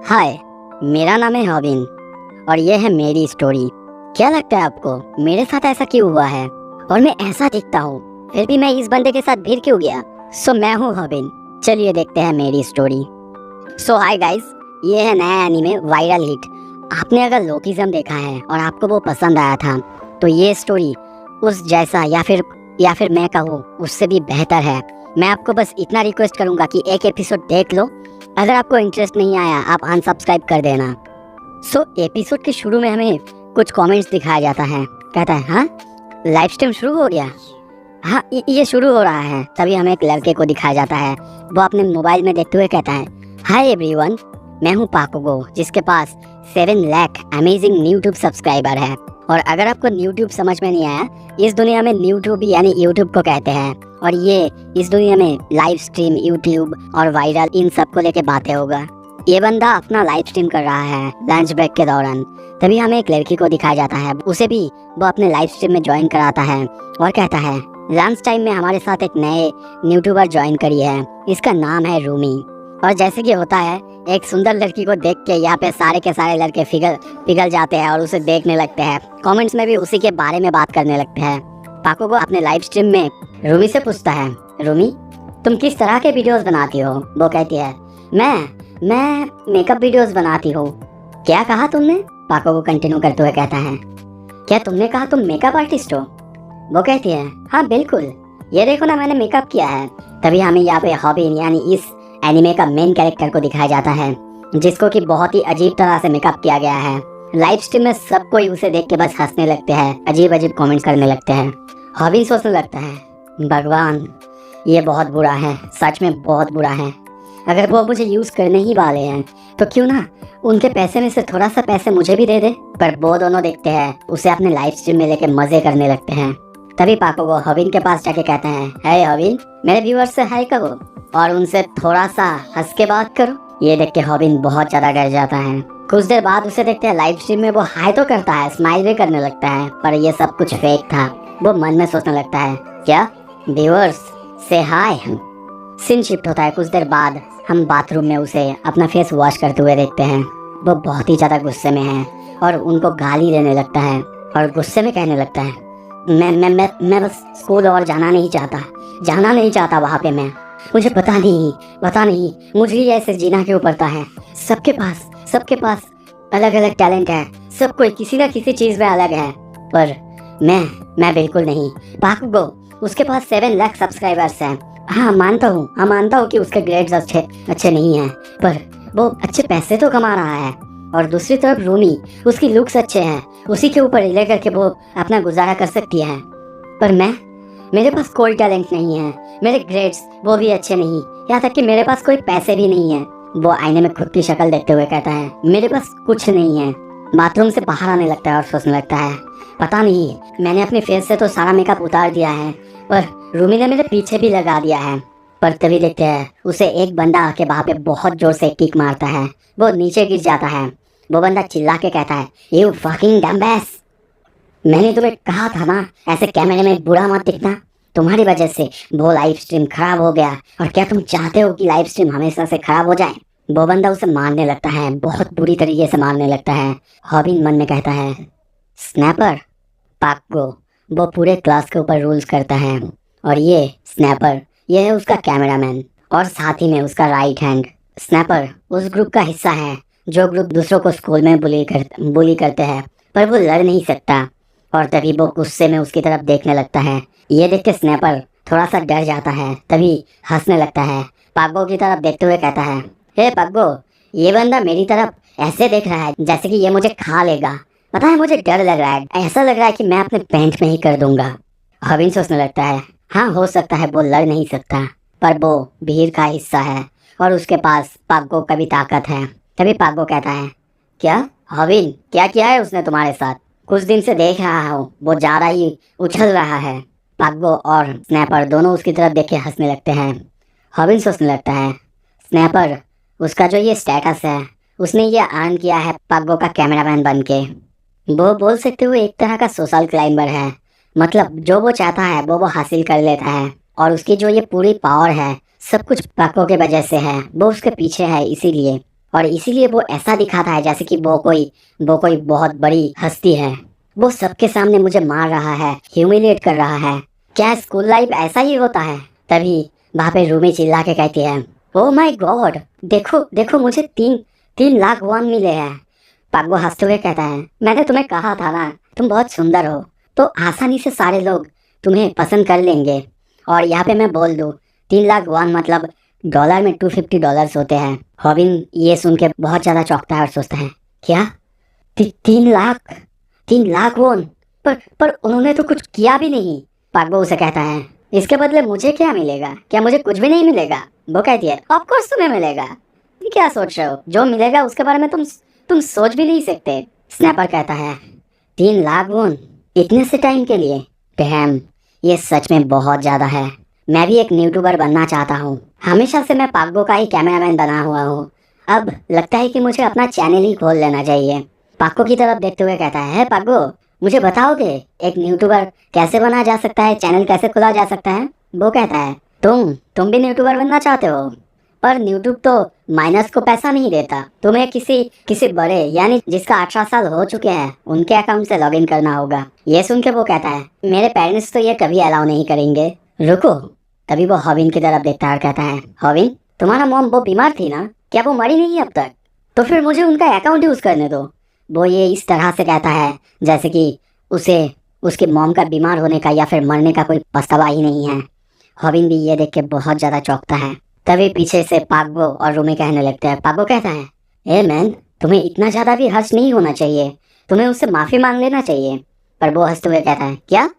हाय, मेरा नाम है हॉबिन और ये है मेरी स्टोरी। क्या लगता है आपको मेरे साथ ऐसा क्यों हुआ है और मैं ऐसा दिखता हूँ फिर भी मैं इस बंदे के साथ भिड़ क्यों गया? मैं हूँ हॉबिन। चलिए देखते हैं मेरी स्टोरी। हाय गाइस, ये है नया एनीमे वायरल हिट। आपने अगर लोकिज्म देखा है और आपको वो पसंद आया था तो ये स्टोरी उस जैसा या फिर मैं कहूँ उससे भी बेहतर है। मैं आपको बस इतना रिक्वेस्ट करूँगा कि एक एपिसोड देख लो। अगर आपको इंटरेस्ट नहीं आया आप अनसब्सक्राइब कर देना। एपिसोड के शुरू में हमें कुछ कमेंट्स दिखाया जाता है। कहता है हाँ लाइव स्ट्रीम शुरू हो गया। हाँ ये शुरू हो रहा है। तभी हमें एक लड़के को दिखाया जाता है। वो अपने मोबाइल में देखते हुए कहता है हाय एवरीवन, मैं हूँ पाकोगो जिसके पास 7 लाख अमेजिंग यूट्यूब सब्सक्राइबर है। और अगर आपको यूट्यूब समझ में नहीं आया, इस दुनिया में यूट्यूब यानी यूट्यूब को कहते हैं और ये इस दुनिया में लाइव स्ट्रीम, यूट्यूब और वायरल इन सब को लेके बातें होगा। ये बंदा अपना लाइव स्ट्रीम कर रहा है लंच ब्रेक के दौरान। तभी हमें एक लड़की को दिखाया जाता है। उसे भी वो अपने लाइव स्ट्रीम में ज्वाइन कराता है और कहता है लंच टाइम में हमारे साथ एक नए यूट्यूबर ज्वाइन करी है, इसका नाम है रूमी। और जैसे कि होता है एक सुंदर लड़की को देख के यहाँ पे सारे के सारे लड़के पिघल जाते हैं और उसे देखने लगते हैं। कमेंट्स में भी उसी के बारे में बात करने लगते हैं। पाकोगो अपने लाइव स्ट्रीम में रूमी से पूछता है रूमी तुम किस तरह के वीडियोस बनाती हो? वो कहती है मैं मेकअप वीडियोस बनाती हूँ। क्या कहा तुमने? पाकोगो कंटिन्यू करते हुए कहता है क्या तुमने कहा तुम मेकअप आर्टिस्ट हो? वो कहती है हाँ बिल्कुल, ये देखो ना मैंने मेकअप किया है। तभी हमें यहाँ पे हॉबिन यानी इस एनिमे का मेन कैरेक्टर को दिखाया जाता है जिसको कि बहुत ही अजीब तरह से मेकअप किया गया है। लाइव स्ट्रीम में सब कोई उसे देख के बस हंसने लगते हैं, अजीब अजीब कमेंट्स करने लगते हैं। हॉबिन सोचने लगता है भगवान ये बहुत बुरा है, सच में बहुत बुरा है। अगर वो मुझे यूज करने ही वाले हैं तो क्यों ना उनके पैसे में से थोड़ा सा पैसे मुझे भी दे दे। पर वो दोनों देखते हैं उसे अपने लाइव स्ट्रीम में लेके मजे करने लगते हैं। तभी पाकोगो हॉबिन के पास जाके कहते हैं हे हॉबिन, मेरे व्यूअर्स से हाय करो और उनसे थोड़ा सा हंस के बात करो। ये देख के हॉबिन बहुत ज्यादा डर जाता है। कुछ देर बाद उसे देखते हैं लाइव स्ट्रीम में वो हाय तो करता है, स्माइल भी करने लगता है, पर ये सब कुछ फेक था। वो मन में सोचने लगता है क्या व्यूअर्स से हाय। सीन शिफ्ट होता है। कुछ देर बाद हम बाथरूम में उसे अपना फेस वॉश करते हुए देखते हैं। वो बहुत ही ज्यादा गुस्से में है और उनको गाली देने लगता है और गुस्से में कहने लगता है मैं बस स्कूल और जाना नहीं चाहता वहाँ पे। मैं मुझे पता नहीं मुझे ही ऐसे जीना क्यों पड़ता है। सबके पास अलग अलग टैलेंट है, सब कोई किसी ना किसी चीज में अलग है, पर मैं बिल्कुल नहीं। पाकोगो उसके पास 7 लाख सब्सक्राइबर्स हैं। हाँ मानता हूँ कि उसके ग्रेड्स अच्छे नहीं हैं, पर वो अच्छे पैसे तो कमा रहा है। और दूसरी तरफ रूमी, उसकी लुक्स अच्छे हैं, उसी के ऊपर रिले करके वो अपना गुजारा कर सकती है। पर मेरे पास कोई टैलेंट नहीं है, मेरे ग्रेड्स वो भी अच्छे नहीं, यहाँ तक कि मेरे पास कोई पैसे भी नहीं है। वो आईने में खुद की शक्ल देखते हुए कहता है मेरे पास कुछ नहीं है। बाथरूम से बाहर आने लगता है और सोचने लगता है पता नहीं, मैंने अपने फेस से तो सारा मेकअप उतार दिया है पर रूमी ने मेरे पीछे भी लगा दिया है। पर तभी देखते हैं उसे एक बंदा आके वहाँ पे बहुत जोर से किक मारता है। वो नीचे गिर जाता है। वो बंदा चिल्ला के कहता है यू फकिंग डम्बैस, मैंने तुम्हें कहा था ना ऐसे कैमरे में बुरा मत दिखना। तुम्हारी वजह से वो लाइव स्ट्रीम खराब हो गया और क्या तुम चाहते हो कि लाइव स्ट्रीम हमेशा से खराब हो जाए? वो बंदा उसे मारने लगता है, बहुत बुरी तरीके से मारने लगता है। हॉबिन मन में कहता है स्नैपर। पाकोगो वो पूरे क्लास के ऊपर रूल्स करता है और ये स्नैपर ये है उसका कैमरामैन और साथ ही में उसका राइट हैंड। स्नैपर उस ग्रुप का हिस्सा है जो ग्रुप दूसरों को स्कूल में बुली करते हैं, पर वो लड़ नहीं सकता। और तभी वो गुस्से में उसकी तरफ देखने लगता है। ये देख के स्नैपर थोड़ा सा डर जाता है, तभी हंसने लगता है। पाकोगो की तरफ देखते हुए कहता है हे पाकोगो, ये बंदा मेरी तरफ ऐसे देख रहा है जैसे कि ये मुझे खा लेगा। पता है मुझे डर लग रहा है, ऐसा लग रहा है कि मैं अपने पैंट में ही कर दूंगा। हॉबिन सोचने लगता है हाँ हो सकता है वो लड़ नहीं सकता, पर वो भीड़ का हिस्सा है और उसके पास पाकोगो का भी ताकत है। तभी पाकोगो कहता है क्या हॉबिन, क्या किया है उसने तुम्हारे साथ? कुछ दिन से देख रहा हूँ वो ज्यादा ही उछल रहा है। पाकोगो और स्नैपर दोनों उसकी तरफ देख के हंसने लगते हैं। हॉबिन सोचने लगता है स्नैपर उसका जो ये स्टेटस है उसने ये अर्न किया है पाकोगो का कैमरामैन बन के। वो बोल सकते हो एक तरह का सोशल क्लाइंबर है, मतलब जो वो चाहता है वो हासिल कर लेता है। और उसकी जो ये पूरी पावर है सब कुछ पाकोगो के वजह से है, वो उसके पीछे है इसीलिए। और इसीलिए वो ऐसा दिखाता है जैसे कि वो कोई बहुत बड़ी हस्ती है। वो सबके सामने मुझे मार रहा है, ह्यूमिलेट कर रहा है। क्या स्कूल लाइफ ऐसा ही होता है? तभी वहाँ पे रूमी चिल्ला के कहती है, ओ माय गॉड, देखो देखो, मुझे 3 लाख वॉन मिले हैं। पाग्गो हंसते हुए कहता है, मैंने तुम्हें कहा था ना, तुम बहुत सुंदर हो, तो आसानी से सारे लोग तुम्हें पसंद कर लेंगे। और यहाँ पे मैं बोल दूँ, 3 लाख वॉन मतलब डॉलर में $250 होते हैं। हॉबिन ये सुन के बहुत ज़्यादा चौंकता है और सोचता है, क्या 3 लाख, 3 लाख वॉन? पर उन्होंने तो कुछ किया भी नहीं। पाग्बो उसे कहता है, इसके बदले मुझे क्या मिलेगा? क्या मुझे कुछ भी नहीं मिलेगा? वो कहती है, ऑफ कोर्स तुम्हें मिलेगा। ये क्या सोच रहे हो? जो मिलेगा उसके बारे में तुम सोच भी नहीं सकते। स्नैपर कहता है, 3 लाख वॉन इतने से टाइम के लिए? डैम, ये सच में बहुत ज़्यादा है। मैं भी एक यूट्यूबर बनना चाहता हूँ। हमेशा से मैं पाग्बो का ही कैमरामैन बना हुआ हूँ। अब लगता है कि मुझे अपना चैनल ही खोल लेना चाहिए। पाग्बो की तरफ देखते हुए कहता है, पाग्बो, मुझे बताओगे एक यूट्यूबर कैसे बना जा सकता है, चैनल कैसे खोला जा सकता है? वो कहता है, तुम भी यूट्यूबर बनना चाहते हो, पर यूट्यूब तो माइनस को पैसा नहीं देता। तुम्हें किसी बड़े यानी जिसका 18 साल हो चुके हैं उनके अकाउंट से लॉगिन करना होगा। ये सुन के वो कहता है, मेरे पेरेंट्स तो ये कभी अलाउ नहीं करेंगे। रुको। तभी वो हॉबिन की तरफ देखता है और कहता है, हॉबिन, तुम्हारा मॉम वो बीमार थी ना, क्या वो मरी नहीं अब तक? तो फिर मुझे उनका अकाउंट यूज करने दो। वो ये इस तरह से कहता है जैसे कि उसे उसके मॉम का बीमार होने का या फिर मरने का कोई पछतावा ही नहीं है। हॉबिन भी ये देख के बहुत ज्यादा चौंकता है। तभी पीछे से पाग्बो और रूमी कहने लगते हैं। पाग्बो कहता है, ए मैन, तुम्हें इतना ज्यादा भी हर्ष नहीं होना चाहिए, तुम्हें उससे माफी मांग लेना चाहिए। पर वो हंसते हुए कहता है, क्या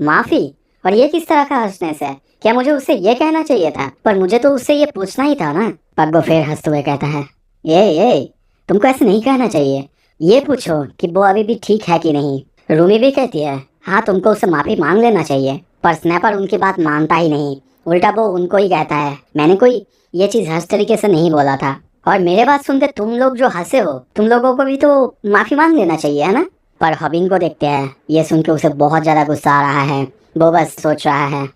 माफी? और ये किस तरह का हंसने से? क्या मुझे उससे ये कहना चाहिए था? पर मुझे तो उससे ये पूछना ही था ना। पाग्बो फिर हंसते हुए कहता है, ये तुमको ऐसे नहीं कहना चाहिए, ये पूछो कि वो अभी भी ठीक है कि नहीं। रूमी भी कहती है, हाँ, तुमको उससे माफी मांग लेना चाहिए। पर स्नैपर उनकी बात मानता ही नहीं, उल्टा वो उनको ही कहता है, मैंने कोई ये चीज हर्ष तरीके से नहीं बोला था। और मेरे बात सुनते तुम लोग जो हंसे हो, तुम लोगों को भी तो माफी मांग लेना चाहिए, है ना? पर हॉबिन को देखते हैं, ये सुन के उसे बहुत ज्यादा गुस्सा आ रहा है। वो बस सोच रहा है,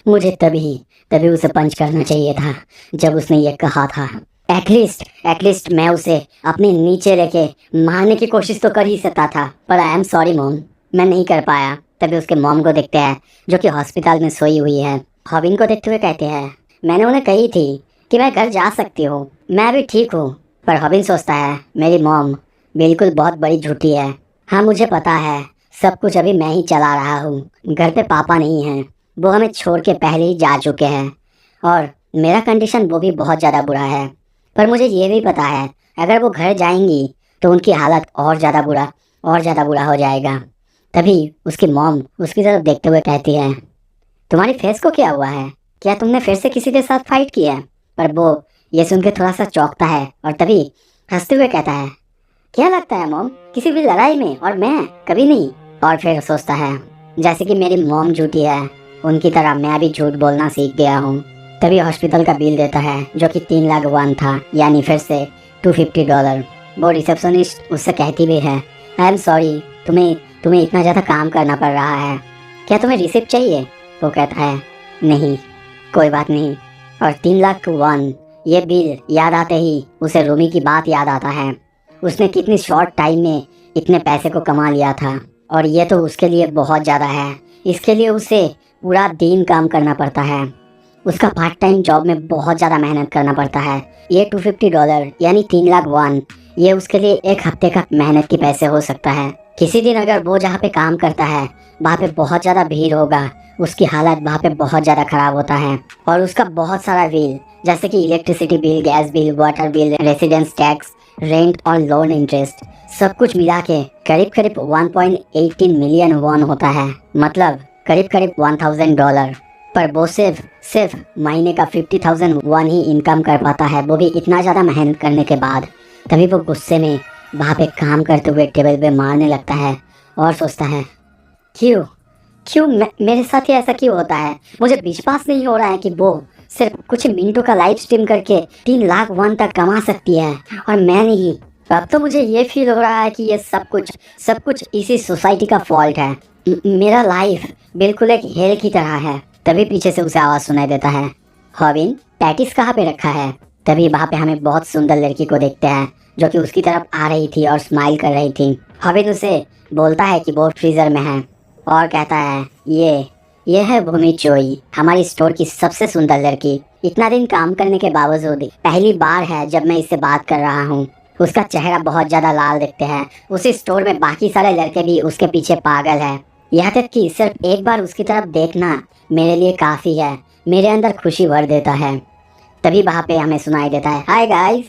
मुझे तभी उसे पंच करना चाहिए था जब उसने ये कहा था। एटलीस्ट मैं उसे अपने नीचे लेके मारने की कोशिश तो कर ही सकता था। पर आई एम सॉरी मॉम, मैं नहीं कर पाया। तभी उसके मॉम को देखते हैं जो कि हॉस्पिटल में सोई हुई है। हॉबिन को देखते हुए कहते हैं, मैंने उन्हें कही थी कि मैं घर जा सकती हूँ, मैं अभी ठीक हूँ। पर हॉबिन सोचता है, मेरी मॉम बिल्कुल बहुत बड़ी झूठी है। हाँ, मुझे पता है, सब कुछ अभी मैं ही चला रहा हूँ। घर पे पापा नहीं हैं, वो हमें छोड़ के पहले ही जा चुके हैं। और मेरा कंडीशन वो भी बहुत ज़्यादा बुरा है। पर मुझे ये भी पता है, अगर वो घर जाएंगी तो उनकी हालत और ज़्यादा बुरा हो जाएगा। तभी उसकी मॉम उसकी तरफ देखते हुए कहती है, तुम्हारी फेस को क्या हुआ है? क्या तुमने फिर से किसी के साथ फाइट किया है? पर वो ये सुन के थोड़ा सा चौंकता है और तभी हंसते हुए कहता है, क्या लगता है मॉम, किसी भी लड़ाई में? और मैं कभी नहीं। और फिर सोचता है, जैसे कि मेरी मॉम झूठी है, उनकी तरह मैं भी झूठ बोलना सीख गया हूँ। तभी हॉस्पिटल का बिल देता है जो कि 3 लाख वॉन था, यानी फिर से $250। वो रिसेप्शनिस्ट उससे कहती भी है, आई एम सॉरी, तुम्हें इतना ज़्यादा काम करना पड़ रहा है, क्या तुम्हें रिसिप्ट चाहिए? वो कहता है, नहीं, कोई बात नहीं। और 3 लाख वॉन, ये बिल याद आते ही उसे रूमी की बात याद आता है। उसने कितनी शॉर्ट टाइम में इतने पैसे को कमा लिया था, और ये तो उसके लिए बहुत ज़्यादा है। इसके लिए उसे पूरा दिन काम करना पड़ता है, उसका पार्ट टाइम जॉब में बहुत ज़्यादा मेहनत करना पड़ता है। ये $250 यानी 3 लाख वॉन, ये उसके लिए एक हफ्ते का मेहनत के पैसे हो सकता है। किसी दिन अगर वो जहाँ पे काम करता है वहाँ पे बहुत ज़्यादा भीड़ होगा, उसकी हालत वहाँ पे बहुत ज़्यादा ख़राब होता है। और उसका बहुत सारा बिल, जैसे कि electricity bill, gas bill, water bill, residence tax, rent और लोन इंटरेस्ट, सब कुछ मिला के करीब 1.18 मिलियन वॉन होता है, मतलब करीब $1000। पर वो सिर्फ महीने का 50,000 वॉन ही इनकम कर पाता है, वो भी इतना ज़्यादा मेहनत करने के बाद। तभी वो गुस्से में वहाँ पे काम करते हुए टेबल पे मारने लगता है और सोचता है, क्यों मेरे साथ ही ऐसा क्यों होता है? मुझे विश्वास नहीं हो रहा है कि वो सिर्फ कुछ मिनटों का लाइव स्ट्रीम करके 3 लाख वॉन तक कमा सकती है और मैं नहीं। अब तो मुझे ये फील हो रहा है कि ये सब कुछ इसी सोसाइटी का फॉल्ट है। मेरा लाइफ बिल्कुल एक हेल की तरह है। तभी पीछे से उसे आवाज़ सुनाई देता है, हॉबिन, पैटिस कहाँ पे रखा है? तभी वहाँ पे हमें बहुत सुंदर लड़की को देखते हैं जो कि उसकी तरफ आ रही थी और स्माइल कर रही थी। हॉबिन उसे बोलता है कि वो फ्रीजर में है और कहता है ये है भूमि चोई, हमारी स्टोर की सबसे सुंदर लड़की। इतना दिन काम करने के बावजूद पहली बार है जब मैं इससे बात कर रहा हूँ। उसका चेहरा बहुत ज्यादा लाल दिखते हैं। उसी स्टोर में बाकी सारे लड़के भी उसके पीछे पागल है। यहाँ तक कि सिर्फ एक बार उसकी तरफ देखना मेरे लिए काफी है, मेरे अंदर खुशी भर देता है। तभी वहाँ पे हमें सुनाई देता है, हाय गाइस,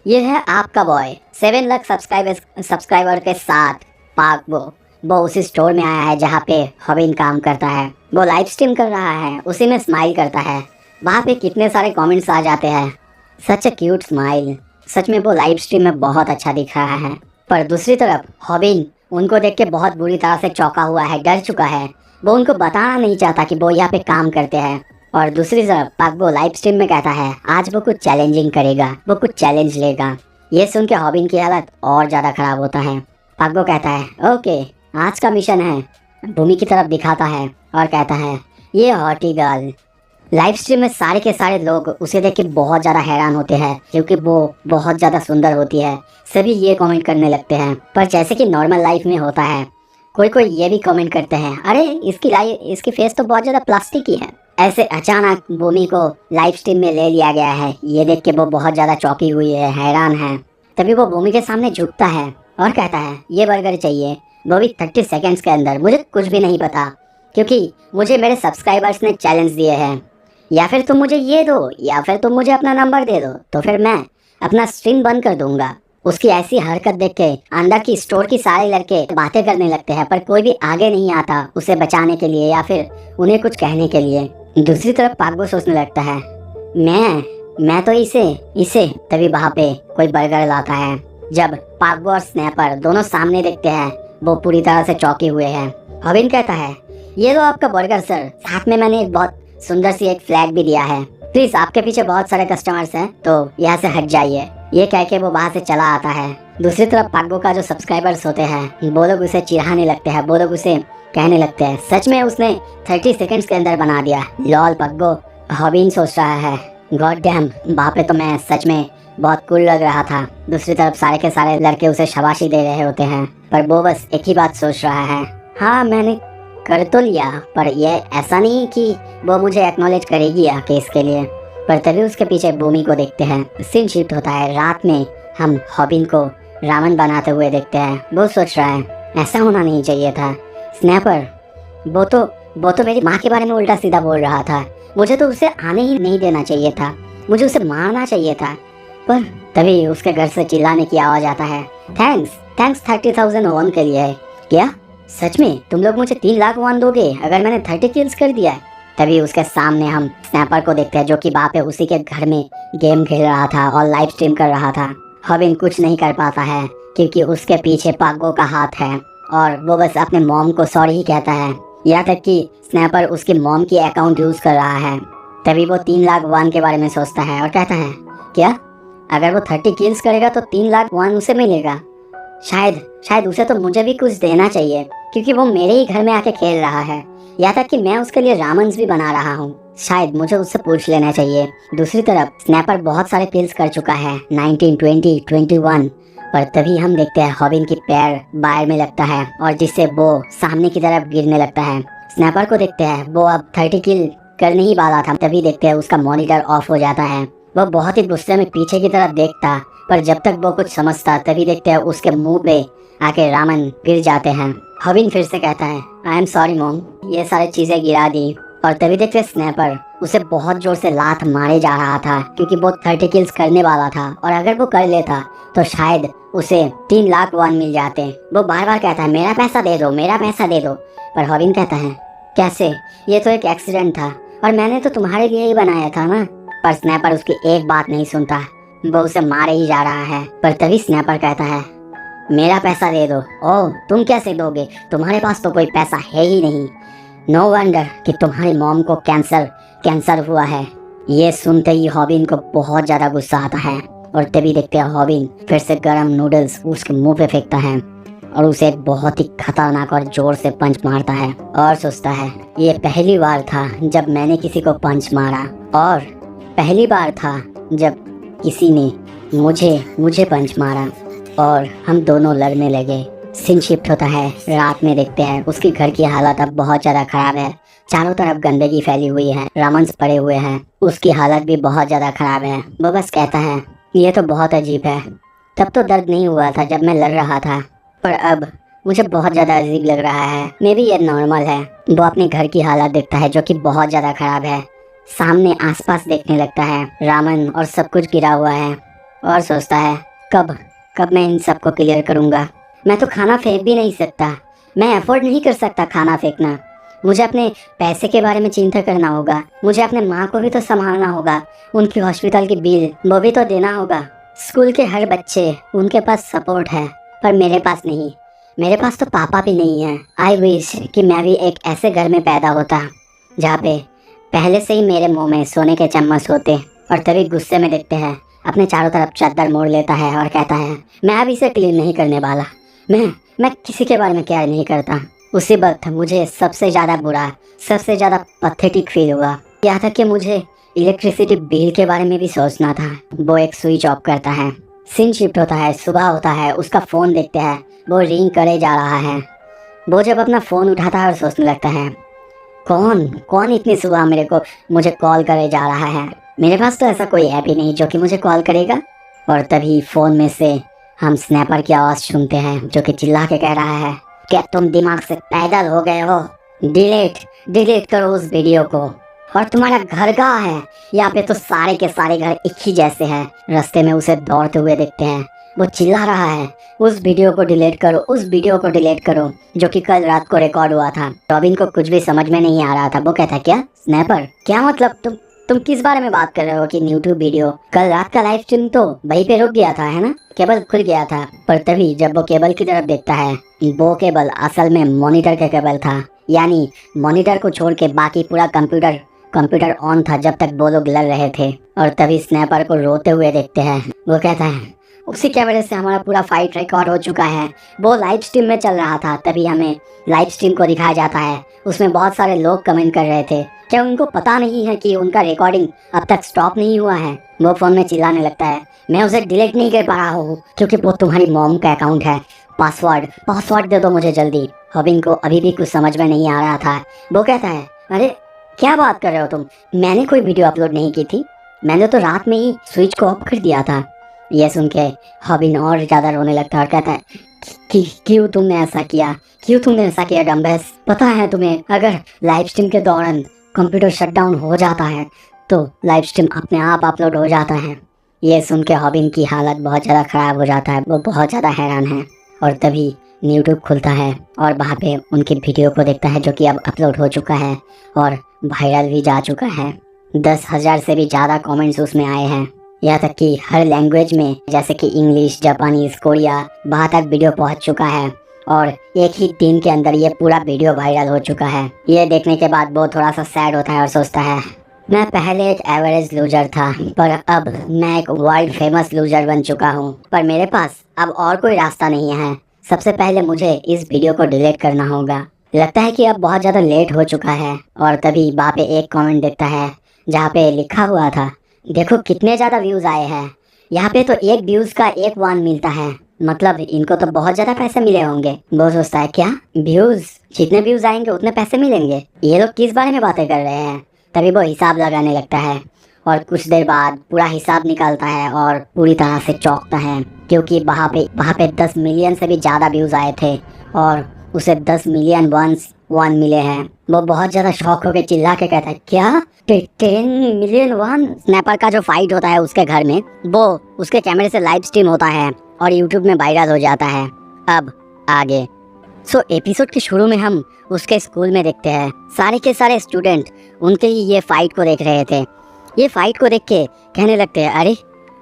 ये है आपका बॉय 7 लाख सब्सक्राइबर के साथ पाक। वो उसी स्टोर में आया है जहाँ पे हॉबिन काम करता है। वो लाइव स्ट्रीम कर रहा है, उसी में स्माइल करता है। वहाँ पे कितने सारे कमेंट्स आ जाते हैं, सच अ क्यूट स्माइल। सच में वो लाइव स्ट्रीम में बहुत अच्छा दिख रहा है। पर दूसरी तरफ हॉबिन उनको देख के बहुत बुरी तरह से चौंका हुआ है, डर चुका है। वो उनको बताना नहीं चाहता कि वो यहाँ पे काम करते हैं। और दूसरी तरफ पाकबो लाइव स्ट्रीम में कहता है आज वो कुछ चैलेंजिंग करेगा, वो कुछ चैलेंज लेगा। ये सुन के हॉबिन की हालत और ज़्यादा खराब होता है। पाकबो कहता है ओके, आज का मिशन है। भूमि की तरफ दिखाता है और कहता है ये हॉटी गर्ल। लाइव स्ट्रीम में सारे के सारे लोग उसे देख के बहुत ज़्यादा हैरान होते हैं क्योंकि वो बहुत ज़्यादा सुंदर होती है। सभी ये कमेंट करने लगते हैं। पर जैसे कि नॉर्मल लाइफ में होता है, कोई कोई ये भी कमेंट करते हैं, अरे इसकी फेस तो बहुत ज़्यादा प्लास्टिक ही है। ऐसे अचानक भूमि को लाइव स्ट्रीम में ले लिया गया है। ये देख के वो बहुत ज़्यादा चौंकी हुई है, हैरान है। तभी वो भूमि के सामने झुकता है और कहता है ये बर्गर चाहिए, वो भी 30 सेकेंड्स के अंदर। मुझे कुछ भी नहीं पता क्योंकि मुझे मेरे सब्सक्राइबर्स ने चैलेंज दिए हैं। या फिर तुम मुझे ये दो या फिर तुम मुझे अपना नंबर दे दो, तो फिर मैं अपना स्ट्रीम बंद कर दूंगा। उसकी ऐसी हरकत देख के अंदर की स्टोर की सारे लड़के बातें करने लगते हैं, पर कोई भी आगे नहीं आता उसे बचाने के लिए या फिर उन्हें कुछ कहने के लिए। दूसरी तरफ पाकबो सोचने लगता है मैं तो इसे तभी वहाँ पे कोई बर्गर लाता है। जब पाकबो और स्नैपर दोनों सामने देखते हैं, वो पूरी तरह से चौंके हुए हैं। हॉबिन कहता है ये लो आपका बर्गर सर, साथ में मैंने एक बहुत सुंदर सी एक फ्लैग भी दिया है। प्लीज आपके पीछे बहुत सारे कस्टमर्स हैं तो यहाँ से हट जाइए। ये कह के वो वहाँ से चला आता है। दूसरी तरफ पाकबो का जो सब्सक्राइबर्स होते हैं वो लोग उसे चिढ़ाने लगते हैं, वो लोग उसे कहने लगते हैं सच में उसने 30 सेकंड्स के अंदर बना दिया। लॉल पाकबो। हॉबिन सोच रहा है गॉड डैम, वहाँ पे तो मैं सच में बहुत कूल लग रहा था। दूसरी तरफ सारे के सारे लड़के उसे शाबाशी दे रहे होते हैं, पर वो बस एक ही बात सोच रहा है, हाँ मैंने कर तो लिया, पर यह ऐसा नहीं कि वो मुझे एक्नॉलेज करेगी आके इसके लिए। पर तभी उसके पीछे भूमि को देखते हैं। सीन शिफ्ट होता है, रात में हम हॉबिन को रावण बनाते हुए देखते हैं। वो सोच रहा है ऐसा होना नहीं चाहिए था। स्नैपर वो तो मेरी माँ के बारे में उल्टा सीधा बोल रहा था, मुझे तो उसे आने ही नहीं देना चाहिए था, मुझे उसे मारना चाहिए था। पर तभी उसके घर से चिल्लाने की आवाज आता है, थैंक्स 30,000 वॉन के लिए। क्या सच में तुम लोग मुझे 3 लाख वॉन दोगे अगर मैंने 30 किल्स कर दिया? तभी उसके सामने हम स्नैपर को देखते हैं जो कि वहाँ पे उसी के घर में गेम खेल रहा था और लाइव स्ट्रीम कर रहा था। हॉबिन कुछ नहीं कर पाता है क्योंकि उसके पीछे पाकबो का हाथ है और वो बस अपने मॉम को सॉरी ही कहता है। यहाँ तक कि स्नैपर उसकी मॉम की अकाउंट यूज कर रहा है। तभी वो 3 लाख वॉन के बारे में सोचता है और कहता है क्या अगर वो 30 किल्स करेगा तो 3 लाख वॉन उसे मिलेगा? शायद उसे तो मुझे भी कुछ देना चाहिए क्योंकि वो मेरे ही घर में आके खेल रहा है। यहाँ तक कि मैं उसके लिए रामन्स भी बना रहा हूँ, शायद मुझे उससे पूछ लेना चाहिए। दूसरी तरफ स्नैपर बहुत सारे किल्स कर चुका है, 19, 20, 21। पर तभी हम देखते हैं हॉबिन की पैर बाहर में लगता है और जिससे वो सामने की तरफ गिरने लगता है। स्नैपर को देखते हैं वो अब 30 किल करने ही वाला था, तभी देखते हैं उसका मॉनिटर ऑफ हो जाता है। वो बहुत ही गुस्से में पीछे की तरफ देखता, पर जब तक वो कुछ समझता तभी देखते हैं उसके मुंह पे आके रामन गिर जाते हैं। हॉबिन फिर से कहता है आई एम सॉरी मॉम, ये सारी चीजें गिरा दी। और तभी देखते स्नैपर उसे बहुत जोर से लात मारे जा रहा था क्योंकि वो 30 किल्स करने वाला था और अगर वो कर लेता तो शायद उसे 3 लाख वॉन मिल जाते। वो बार बार कहता है मेरा पैसा दे दो, मेरा पैसा दे दो। पर हॉबिन कहता है कैसे, ये तो एक एक्सीडेंट था और मैंने तो तुम्हारे लिए ही बनाया था ना। पर स्नैपर उसकी एक बात नहीं सुनता, वो उसे मारे ही जा रहा है। पर तभी स्नैपर कहता है मेरा पैसा दे दो। ओह तुम कैसे दोगे, तुम्हारे पास तो कोई पैसा है ही नहीं। नो वंडर कि तुम्हारी मॉम को कैंसर हुआ है। ये सुनते ही हॉबिन को बहुत ज्यादा गुस्सा आता है और तभी देखते हैं हॉबिन फिर से गरम नूडल्स उसके मुंह पे फेंकता है और उसे बहुत ही खतरनाक और जोर से पंच मारता है और सोचता है ये पहली बार था जब मैंने किसी को पंच मारा और पहली बार था जब किसी ने मुझे मुझे पंच मारा और हम दोनों लड़ने लगे। सीन शिफ्ट होता है, रात में देखते हैं उसकी घर की हालत अब बहुत ज़्यादा ख़राब है। चारों तरफ गंदगी फैली हुई है, रमन्स पड़े हुए हैं, उसकी हालत भी बहुत ज़्यादा ख़राब है। वो बस कहता है ये तो बहुत अजीब है। तब तो दर्द नहीं हुआ था जब मैं लड़ रहा था, पर अब मुझे बहुत ज़्यादा अजीब लग रहा है। मे बी ये नॉर्मल है। वो अपने घर की हालत देखता है जो कि बहुत ज़्यादा ख़राब है। सामने आसपास देखने लगता है, रामन और सब कुछ गिरा हुआ है, और सोचता है कब कब मैं इन सबको क्लियर करूँगा। मैं तो खाना फेंक भी नहीं सकता, मैं अफोर्ड नहीं कर सकता खाना फेंकना। मुझे अपने पैसे के बारे में चिंता करना होगा, मुझे अपने माँ को भी तो संभालना होगा, उनकी हॉस्पिटल की बिल वो भी तो देना होगा। स्कूल के हर बच्चे उनके पास सपोर्ट है, पर मेरे पास नहीं। मेरे पास तो पापा भी नहीं है। आई विश कि मैं भी एक ऐसे घर में पैदा होता जहाँ पे पहले से ही मेरे मुंह में सोने के चम्मच होते। और तभी गुस्से में देखते हैं अपने चारों तरफ चादर मोड़ लेता है और कहता है मैं अब इसे क्लीन नहीं करने वाला। मैं किसी के बारे में केयर नहीं करता। उसी वक्त मुझे सबसे ज़्यादा बुरा, सबसे ज़्यादा पथेटिक फील हुआ। यहाँ तक कि मुझे इलेक्ट्रिसिटी बिल के बारे में भी सोचना था। वो एक स्विच ऑफ करता है। सीन शिफ्ट होता है, सुबह होता है, उसका फ़ोन देखते हैं, वो रिंग करे जा रहा है। वो जब अपना फ़ोन उठाता है और सोचने लगता है कौन कौन इतनी सुबह मुझे कॉल करे जा रहा है। मेरे पास तो ऐसा कोई ऐप ही नहीं जो कि मुझे कॉल करेगा। और तभी फ़ोन में से हम स्नैपर की आवाज़ सुनते हैं जो कि चिल्ला के कह रहा है क्या तुम दिमाग से पैदल हो गए हो? डिलीट करो उस वीडियो को। और तुम्हारा घर कहाँ है? यहाँ पे तो सारे के सारे घर एक ही जैसे हैं। रास्ते में उसे दौड़ते हुए देखते हैं, वो चिल्ला रहा है उस वीडियो को डिलीट करो, उस वीडियो को डिलीट करो जो कि कल रात को रिकॉर्ड हुआ था। रॉबिन को कुछ भी समझ में नहीं आ रहा था। वो कहता क्या स्नैपर, क्या मतलब तुम किस बारे में बात कर रहे हो कि यूट्यूब वीडियो? कल रात का लाइव स्ट्रीम तो वहीं पे रुक गया था, है ना? केबल खुल गया था। पर तभी जब वो केबल की तरफ देखता है, वो केबल असल में मॉनिटर का केबल था। यानी मॉनिटर को छोड़ के बाकी पूरा कंप्यूटर ऑन था जब तक वो लोग लड़ रहे थे। और तभी स्नैपर को रोते हुए देखते हैं। वो कहता है उसी कैमरे से हमारा पूरा फाइट रिकॉर्ड हो चुका है। वो लाइव स्ट्रीम में चल रहा था, तभी हमें लाइव स्ट्रीम को दिखाया जाता है। उसमें बहुत सारे लोग कमेंट कर रहे थे। क्या उनको पता नहीं है कि उनका रिकॉर्डिंग अब तक स्टॉप नहीं हुआ है? वो फ़ोन में चिल्लाने लगता है मैं उसे डिलीट नहीं कर पा रहा हूँ क्योंकि वो तुम्हारी मॉम का अकाउंट है। पासवर्ड दे दो मुझे जल्दी। रॉबिन को अभी भी कुछ समझ में नहीं आ रहा था। वो कहता है अरे क्या बात कर रहे हो तुम? मैंने कोई वीडियो अपलोड नहीं की थी, मैंने तो रात में ही स्विच को ऑफ कर दिया था। ये सुन के रॉबिन और ज़्यादा रोने लगता है और कहता है क्यों तुमने ऐसा किया डम्बेस? पता है तुम्हें अगर लाइव स्ट्रीम के दौरान कंप्यूटर शट डाउन हो जाता है तो लाइव स्ट्रीम अपने आप अपलोड हो जाता है। ये सुन के रॉबिन की हालत बहुत ज़्यादा ख़राब हो जाता है। वो बहुत ज़्यादा हैरान है। और तभी यूट्यूब खुलता है और वहाँ पे उनकी वीडियो को देखता है जो कि अब अपलोड हो चुका है और वायरल भी जा चुका है। 10,000 से भी ज़्यादा कमेंट्स उसमें आए हैं। यहाँ तक कि हर लैंग्वेज में, जैसे कि इंग्लिश, जापानीज़, कोरिया, वहाँ तक वीडियो पहुँच चुका है। और एक ही दिन के अंदर ये पूरा वीडियो वायरल हो चुका है। ये देखने के बाद वो थोड़ा सा सैड होता है और सोचता है मैं पहले एक एवरेज लूजर था, पर अब मैं एक वर्ल्ड फेमस लूजर बन चुका हूँ। पर मेरे पास अब और कोई रास्ता नहीं है। सबसे पहले मुझे इस वीडियो को डिलीट करना होगा। लगता है कि अब बहुत ज़्यादा लेट हो चुका है। और तभी वहाँ पे एक कमेंट देखता है जहाँ पे लिखा हुआ था देखो कितने ज़्यादा व्यूज़ आए हैं। यहाँ पे तो एक व्यूज़ का 1 वॉन मिलता है, मतलब इनको तो बहुत ज़्यादा पैसे मिले होंगे। वो सोचता है क्या व्यूज़, जितने व्यूज़ आएंगे उतने पैसे मिलेंगे? ये लोग किस बारे में बातें कर रहे हैं? तभी वो हिसाब लगाने लगता है और कुछ देर बाद पूरा हिसाब निकालता है और पूरी तरह से चौंकता है क्योंकि वहाँ पे 10 मिलियन से भी ज़्यादा व्यूज़ आए थे और उसे 10 मिलियन वन मिले हैं। वो बहुत ज़्यादा शौक होकर चिल्ला के कहता है क्या 10 मिलियन वन? स्नैपर का जो फाइट होता है उसके घर में, वो उसके कैमरे से लाइव स्ट्रीम होता है और यूट्यूब में वायरल हो जाता है। अब आगे एपिसोड के शुरू में हम उसके स्कूल में देखते हैं सारे के सारे स्टूडेंट उनके ही ये फाइट को देख रहे थे। ये फाइट को देख के कहने लगते हैं अरे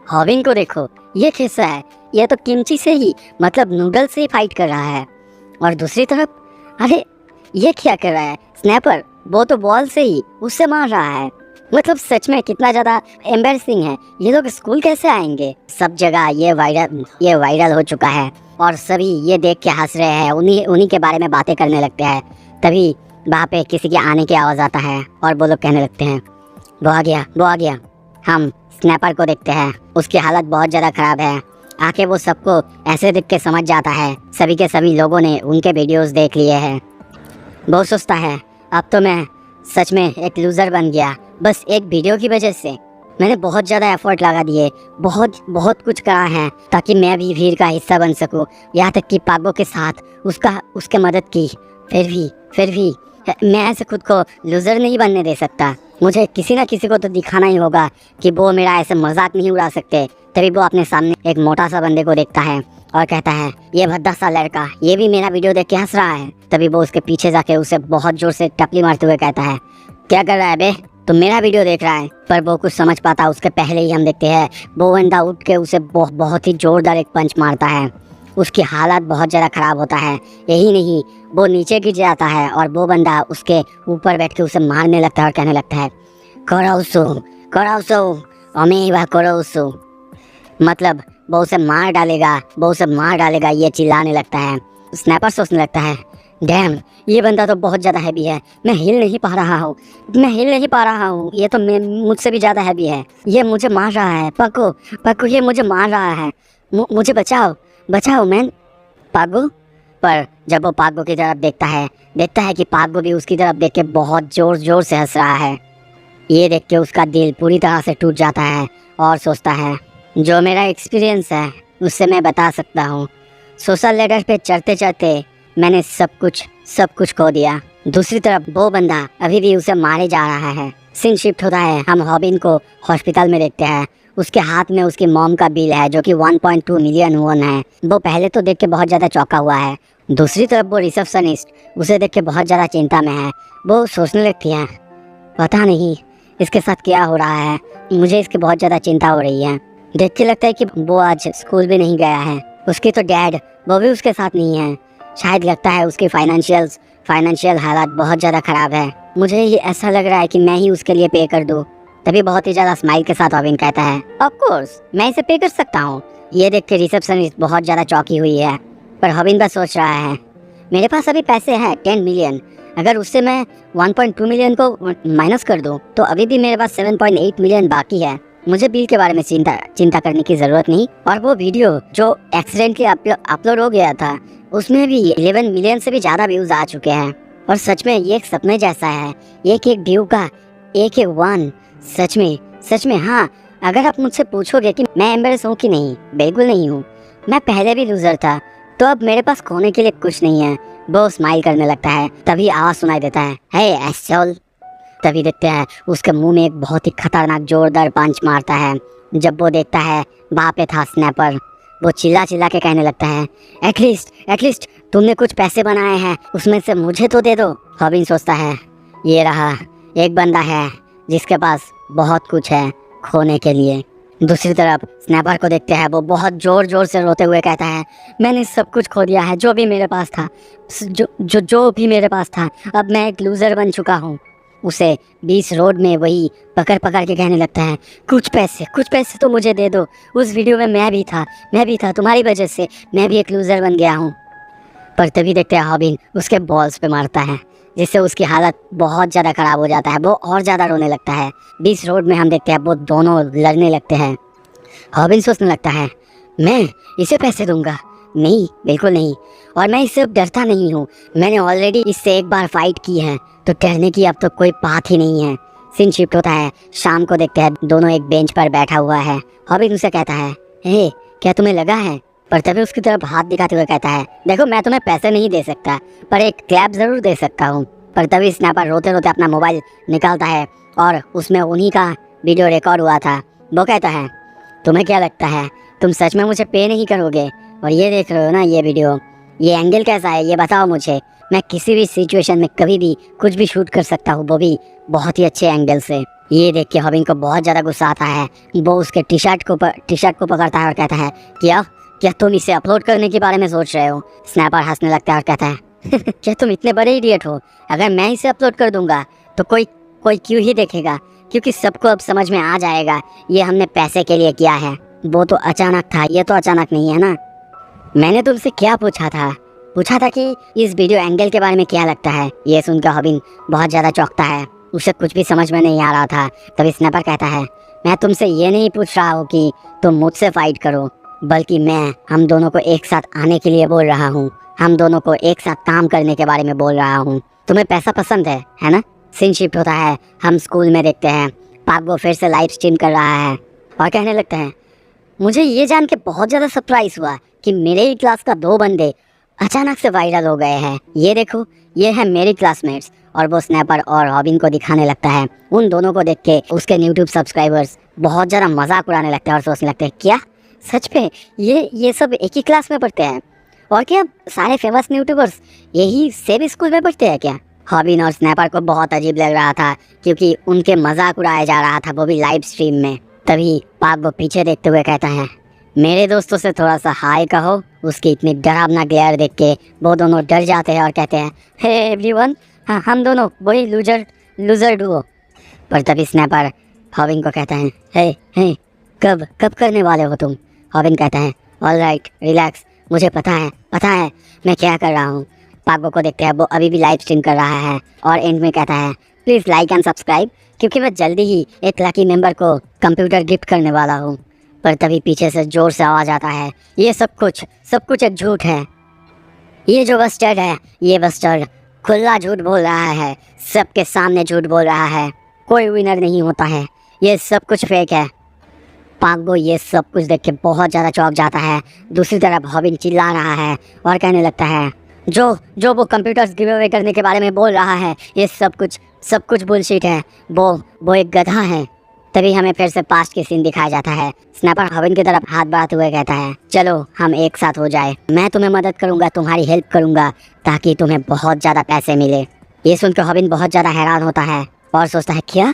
रॉबिन को देखो, ये कैसा है? ये तो किमची से ही, मतलब नूडल से ही फाइट कर रहा है। और दूसरी तरफ अरे ये क्या कर रहा है स्नैपर? वो तो बॉल से ही उससे मार रहा है। मतलब सच में कितना ज़्यादा एम्बैरसिंग है। ये लोग स्कूल कैसे आएंगे? सब जगह ये वायरल हो चुका है और सभी ये देख के हंस रहे हैं, उन्हीं के बारे में बातें करने लगते हैं। तभी वहाँ पे किसी के आने की आवाज़ आता है और वो लोग कहने लगते हैं वो आ गया। हम स्नैपर को देखते हैं, उसकी हालत बहुत ज़्यादा ख़राब है। आके वो सबको ऐसे देख के समझ जाता है सभी के सभी लोगों ने उनके वीडियोस देख लिए हैं। वो सोचता है अब तो मैं सच में एक लूज़र बन गया, बस एक वीडियो की वजह से। मैंने बहुत ज़्यादा एफर्ट लगा दिए, बहुत बहुत कुछ करा है ताकि मैं भी भीड़ का हिस्सा बन सकूं, यहाँ तक कि पागो के साथ उसके मदद की। फिर भी मैं ऐसे खुद को लूज़र नहीं बनने दे सकता। मुझे किसी ना किसी को तो दिखाना ही होगा कि वो मेरा ऐसे मजाक नहीं उड़ा सकते। तभी वो अपने सामने एक मोटा सा बंदे को देखता है और कहता है, ये भद्दा सा लड़का, ये भी मेरा वीडियो देख के हंस रहा है। तभी वो उसके पीछे जाके उसे बहुत जोर से टपली मारते हुए कहता है, क्या कर रहा है बे, तुम मेरा वीडियो देख रहा है। पर वो कुछ समझ पाता उसके पहले ही हम देखते हैं वो बंदा उठ के उसे बहुत ही जोरदार एक पंच मारता है। उसकी हालत बहुत ज़्यादा ख़राब होता है। यही नहीं, वो नीचे गिर जाता है और वो बंदा उसके ऊपर बैठ के उसे मारने लगता है और कहने लगता है, कोराउसो अमेवा कोराउसो, मतलब वो उसे मार डालेगा, ये चिल्लाने लगता है। स्नैपर सोचने लगता है, डैम, ये बंदा तो बहुत ज़्यादा हैवी है, मैं हिल नहीं पा रहा हूँ, ये तो मुझसे भी ज़्यादा हैवी है, ये मुझे मार रहा है। पक्को ये मुझे मार रहा है, मुझे बचाओ मैन पागो। पर जब वो पागो की तरफ देखता है कि पागो भी उसकी तरफ देख के बहुत जोर से हंस रहा है। ये देख के उसका दिल पूरी तरह से टूट जाता है और सोचता है, जो मेरा एक्सपीरियंस है उससे मैं बता सकता हूँ, सोशल लेडर पे चढ़ते मैंने सब कुछ खो दिया। दूसरी तरफ वो बंदा अभी भी उसे मारे जा रहा है। सीन शिफ्ट होता है, हम हॉबिन को हॉस्पिटल में देखते हैं। उसके हाथ में उसकी मॉम का बिल है जो कि 1.2 मिलियन वॉन है। वो पहले तो देख के बहुत ज़्यादा चौंका हुआ है। दूसरी तरफ वो रिसेप्शनिस्ट उसे देख के बहुत ज़्यादा चिंता में है। वो सोचने लगती है, पता नहीं इसके साथ क्या हो रहा है, मुझे इसकी बहुत ज़्यादा चिंता हो रही है। देख के लगता है कि वो आज स्कूल भी नहीं गया है। उसकी तो डैड वो भी उसके साथ नहीं है। शायद लगता है उसकी फाइनेंशियल हालत बहुत ज़्यादा ख़राब है। मुझे ये ऐसा लग रहा है कि मैं ही उसके लिए पे कर दूँ। तभी बहुत ही ज़्यादा स्माइल के साथ हॉबिन कहता है, ऑफ कोर्स मैं इसे पे कर सकता हूँ। ये देख के रिसेप्शनिस्ट बहुत ज़्यादा चौंकी हुई है। पर हॉबिन बस सोच रहा है, मेरे पास अभी पैसे हैं 10 मिलियन, अगर उससे मैं 1.2 मिलियन को माइनस कर दूँ तो अभी भी मेरे पास 7.8 मिलियन बाकी है। मुझे बिल के बारे में चिंता करने की ज़रूरत नहीं। और वो वीडियो जो एक्सीडेंटली अपलोड हो गया था उसमें भी 11 मिलियन से भी ज़्यादा व्यूज़ आ चुके हैं। और सच में ये एक सपने जैसा है, एक व्यू का एक वन। सच में हाँ, अगर आप मुझसे पूछोगे कि मैं एम्बेरस हूँ कि नहीं, बिल्कुल नहीं हूँ। मैं पहले भी लूज़र था, तो अब मेरे पास खोने के लिए कुछ नहीं है। वो स्माइल करने लगता है। तभी आवाज़ सुनाई देता है, हे एसोल। तभी देखते हैं उसके मुंह में एक बहुत ही खतरनाक जोरदार पंच मारता है। जब वो देखता है वहाँ पे था स्नैपर, वो चिल्ला के कहने लगता है, एटलीस्ट तुमने कुछ पैसे बनाए हैं, उसमें से मुझे तो दे दो। हॉबिन सोचता है, ये रहा एक बंदा है जिसके पास बहुत कुछ है खोने के लिए। दूसरी तरफ स्नैपर को देखते हैं, वो बहुत जोर से रोते हुए कहता है, मैंने सब कुछ खो दिया है, जो भी मेरे पास था, जो भी मेरे पास था। अब मैं एक लूज़र बन चुका हूँ। उसे 20 रोड में वही पकड़ के कहने लगता है, कुछ पैसे तो मुझे दे दो। उस वीडियो में मैं भी था, तुम्हारी वजह से मैं भी एक लूज़र बन गया हूँ। पर तभी देखते हैं हॉबिन उसके बॉल्स पे मारता है, जिससे उसकी हालत बहुत ज़्यादा ख़राब हो जाता है। वो और ज़्यादा रोने लगता है। 20 रोड में हम देखते हैं वो दोनों लड़ने लगते हैं। हॉबिन सोचने लगता है, मैं इसे पैसे दूंगा? नहीं, बिल्कुल नहीं। और मैं इससे डरता नहीं हूँ, मैंने ऑलरेडी इससे एक बार फाइट की है, तो डरने की अब तो कोई बात ही नहीं है। सीन शिफ्ट होता है, शाम को देखते हैं दोनों एक बेंच पर बैठा हुआ है। हॉबिन उसे कहता है, हे क्या तुम्हें लगा है? पर तभी उसकी तरफ हाथ दिखाते हुए कहता है, देखो मैं तुम्हें पैसे नहीं दे सकता, पर एक क्लैप ज़रूर दे सकता हूँ। पर तभी स्नैपर रोते अपना मोबाइल निकालता है और उसमें उन्हीं का वीडियो रिकॉर्ड हुआ था। वो कहता है, तुम्हें क्या लगता है तुम सच में मुझे पे नहीं करोगे? और ये देख रहे हो ना ये वीडियो, ये एंगल कैसा है ये बताओ मुझे। मैं किसी भी सिचुएशन में कभी भी कुछ भी शूट कर सकता हूँ, वो भी बहुत ही अच्छे एंगल से। ये देख के हॉबिन को बहुत ज़्यादा गुस्सा आता है। वो उसके टी शर्ट को पकड़ता है और कहता है, क्या तुम इसे अपलोड करने के बारे में सोच रहे हो? स्नैपर हंसने लगता है और कहता है, क्या तुम इतने बड़े इडियट हो? अगर मैं इसे अपलोड कर दूंगा तो कोई क्यों ही देखेगा, क्योंकि सबको अब समझ में आ जाएगा ये हमने पैसे के लिए किया है। वो तो अचानक था, ये तो अचानक नहीं है ना। मैंने तुमसे क्या पूछा था कि इस वीडियो एंगल के बारे में क्या लगता है। ये सुनकर हॉबिन बहुत ज़्यादा चौंकता है, उसे कुछ भी समझ में नहीं आ रहा था। तभी स्नैपर कहता है, मैं तुमसे ये नहीं पूछ रहा हूँ कि तुम मुझसे फाइट करो, बल्कि मैं हम दोनों को एक साथ आने के लिए बोल रहा हूँ। हम दोनों को एक साथ काम करने के बारे में बोल रहा हूँ। तुम्हें पैसा पसंद है ना? सीन शिफ्ट होता है, हम स्कूल में देखते हैं पाक वो फिर से लाइव स्ट्रीम कर रहा है और कहने लगता है, मुझे ये जान के बहुत ज़्यादा सरप्राइज हुआ कि मेरे ही क्लास का 2 बंदे अचानक से वायरल हो गए हैं। ये देखो, ये है मेरी क्लासमेट्स। और वो स्नैपर और रॉबिन को दिखाने लगता है। उन दोनों को देख के उसके यूट्यूब सब्सक्राइबर्स बहुत ज़्यादा मजाक उड़ाने लगते हैं और सोचने लगते हैं, क्या सच में ये सब एक ही क्लास में पढ़ते हैं? और क्या सारे फेमस यूट्यूबर्स यही सेम स्कूल में पढ़ते हैं क्या? रॉबिन और स्नैपर को बहुत अजीब लग रहा था क्योंकि उनके मजाक उड़ाया जा रहा था, वो भी लाइव स्ट्रीम में। तभी पाक वो पीछे देखते हुए कहता है, मेरे दोस्तों से थोड़ा सा हाय कहो। उसकी इतनी डरावना ग्लेयर देख के वो दोनों डर जाते हैं और कहते हैं, हे एवरीवन, हाँ हम दोनों वही लूजर डुओ। पर तभी स्नैपर रॉबिन को कहता है, हे कब करने वाले हो तुम? रॉबिन कहता है, ऑल राइट रिलैक्स, मुझे पता है मैं क्या कर रहा हूँ। पागो को देखते हैं, वो अभी भी लाइव स्ट्रीम कर रहा है और एंड में कहता है, प्लीज़ लाइक एंड सब्सक्राइब, क्योंकि मैं जल्दी ही एक लकी मेंबर को कंप्यूटर गिफ्ट करने वाला हूँ। पर तभी पीछे से जोर से आवाज़ आता है, ये सब कुछ एक झूठ है। ये जो बस्टर्ड है, ये बस्टर्ड खुला झूठ बोल रहा है, सबके सामने झूठ बोल रहा है। कोई विनर नहीं होता है, ये सब कुछ फेक है। पागो ये सब कुछ देख के बहुत ज़्यादा चौंक जाता है। दूसरी तरफ रॉबिन चिल्ला रहा है और कहने लगता है, जो वो कंप्यूटर्स गिव अवे करने के बारे में बोल रहा है, ये सब कुछ बुलशिट है। वो एक गधा है। तभी हमें फिर से पास्ट की सीन दिखाया जाता है। स्नैपर रॉबिन की तरफ हाथ बढ़ाते हुए कहता है, चलो हम एक साथ हो जाए, मैं तुम्हें मदद करूंगा, तुम्हारी हेल्प करूंगा ताकि तुम्हें बहुत ज़्यादा पैसे मिले। ये सुनकर रॉबिन बहुत ज़्यादा हैरान होता है और सोचता है, क्या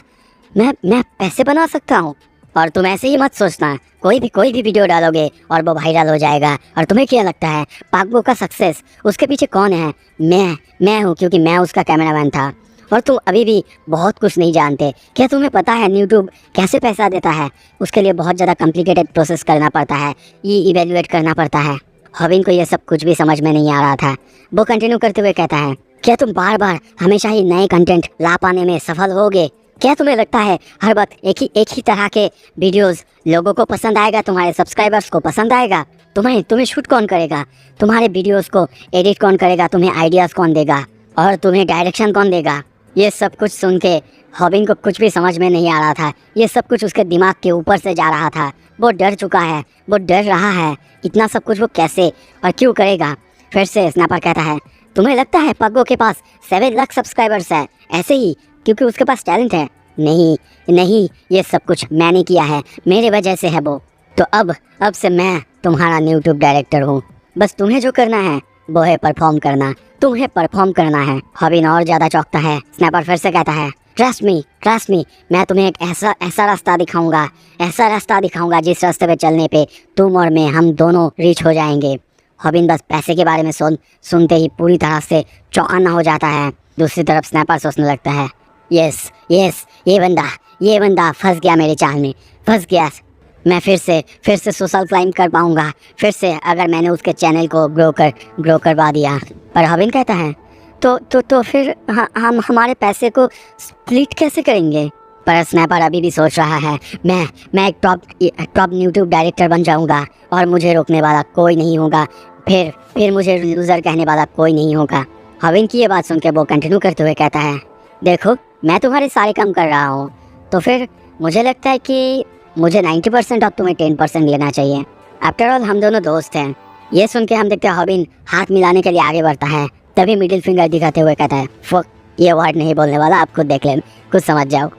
मैं पैसे बना सकता हूँ? और तुम ऐसे ही मत सोचना, कोई भी वीडियो डालोगे और वो वायरल हो जाएगा। और तुम्हें क्या लगता है पागबो का सक्सेस उसके पीछे कौन है? मैं हूँ, क्योंकि मैं उसका कैमरामैन था। और तुम अभी भी बहुत कुछ नहीं जानते। क्या तुम्हें पता है यूट्यूब कैसे पैसा देता है? उसके लिए बहुत ज़्यादा कॉम्प्लिकेटेड प्रोसेस करना पड़ता है, ये इवेल्युएट करना पड़ता है। रॉबिन को ये सब कुछ भी समझ में नहीं आ रहा था। वो कंटिन्यू करते हुए कहता है, क्या तुम बार बार हमेशा ही नए कंटेंट ला पाने में सफल होगे? क्या तुम्हें लगता है हर वक्त एक ही तरह के वीडियोस लोगों को पसंद आएगा, तुम्हारे सब्सक्राइबर्स को पसंद आएगा? तुम्हें शूट कौन करेगा? तुम्हारे वीडियोस को एडिट कौन करेगा? तुम्हें आइडियाज़ कौन देगा? और तुम्हें डायरेक्शन कौन देगा? ये सब कुछ सुन के रॉबिन को कुछ भी समझ में नहीं आ रहा था। ये सब कुछ उसके दिमाग के ऊपर से जा रहा था। वो डर चुका है, वो डर रहा है। इतना सब कुछ वो कैसे और क्यों करेगा? फिर से स्नैपर कहता है, तुम्हें लगता है पग्गो के पास 7 लाख सब्सक्राइबर्स है ऐसे ही क्योंकि उसके पास टैलेंट है? नहीं, ये सब कुछ मैंने किया है, मेरे वजह से है वो। तो अब से मैं तुम्हारा यूट्यूब डायरेक्टर हूँ। बस तुम्हें जो करना है वो है परफॉर्म करना, तुम्हें परफॉर्म करना है। रॉबिन और ज़्यादा चौंकता है। स्नैपर फिर से कहता है, ट्रस्ट मी, मैं तुम्हें एक ऐसा रास्ता दिखाऊंगा जिस रास्ते पे चलने पे तुम और मैं हम दोनों रीच हो जाएंगे। रॉबिन बस पैसे के बारे में सुनते ही पूरी तरह से चौंका हो जाता है। दूसरी तरफ स्नैपर सोचने लगता है, यस ये बंदा फंस गया, मेरे चाल में फंस गया। मैं फिर से सोशल क्लाइम कर पाऊंगा फिर से, अगर मैंने उसके चैनल को ग्रो करवा दिया। पर रॉबिन कहता है, तो फिर हम हमारे पैसे को स्प्लिट कैसे करेंगे? पर स्नैपर अभी भी सोच रहा है, मैं एक टॉप यूट्यूब डायरेक्टर बन जाऊंगा और मुझे रोकने वाला कोई नहीं होगा। फिर मुझे लूज़र कहने वाला कोई नहीं होगा। रॉबिन की ये बात सुन के वो कंटिन्यू करते हुए कहता है, देखो मैं तुम्हारे सारे काम कर रहा हूँ, तो फिर मुझे लगता है कि मुझे 90% और तुम्हें 10% लेना चाहिए। आफ्टर ऑल हम दोनों दोस्त हैं। ये सुन के हम देखते हैं रॉबिन हाथ मिलाने के लिए आगे बढ़ता है। तभी मिडिल फिंगर दिखाते हुए कहता है, फक, ये वर्ड नहीं बोलने वाला, आप खुद देख लें, कुछ समझ जाओ।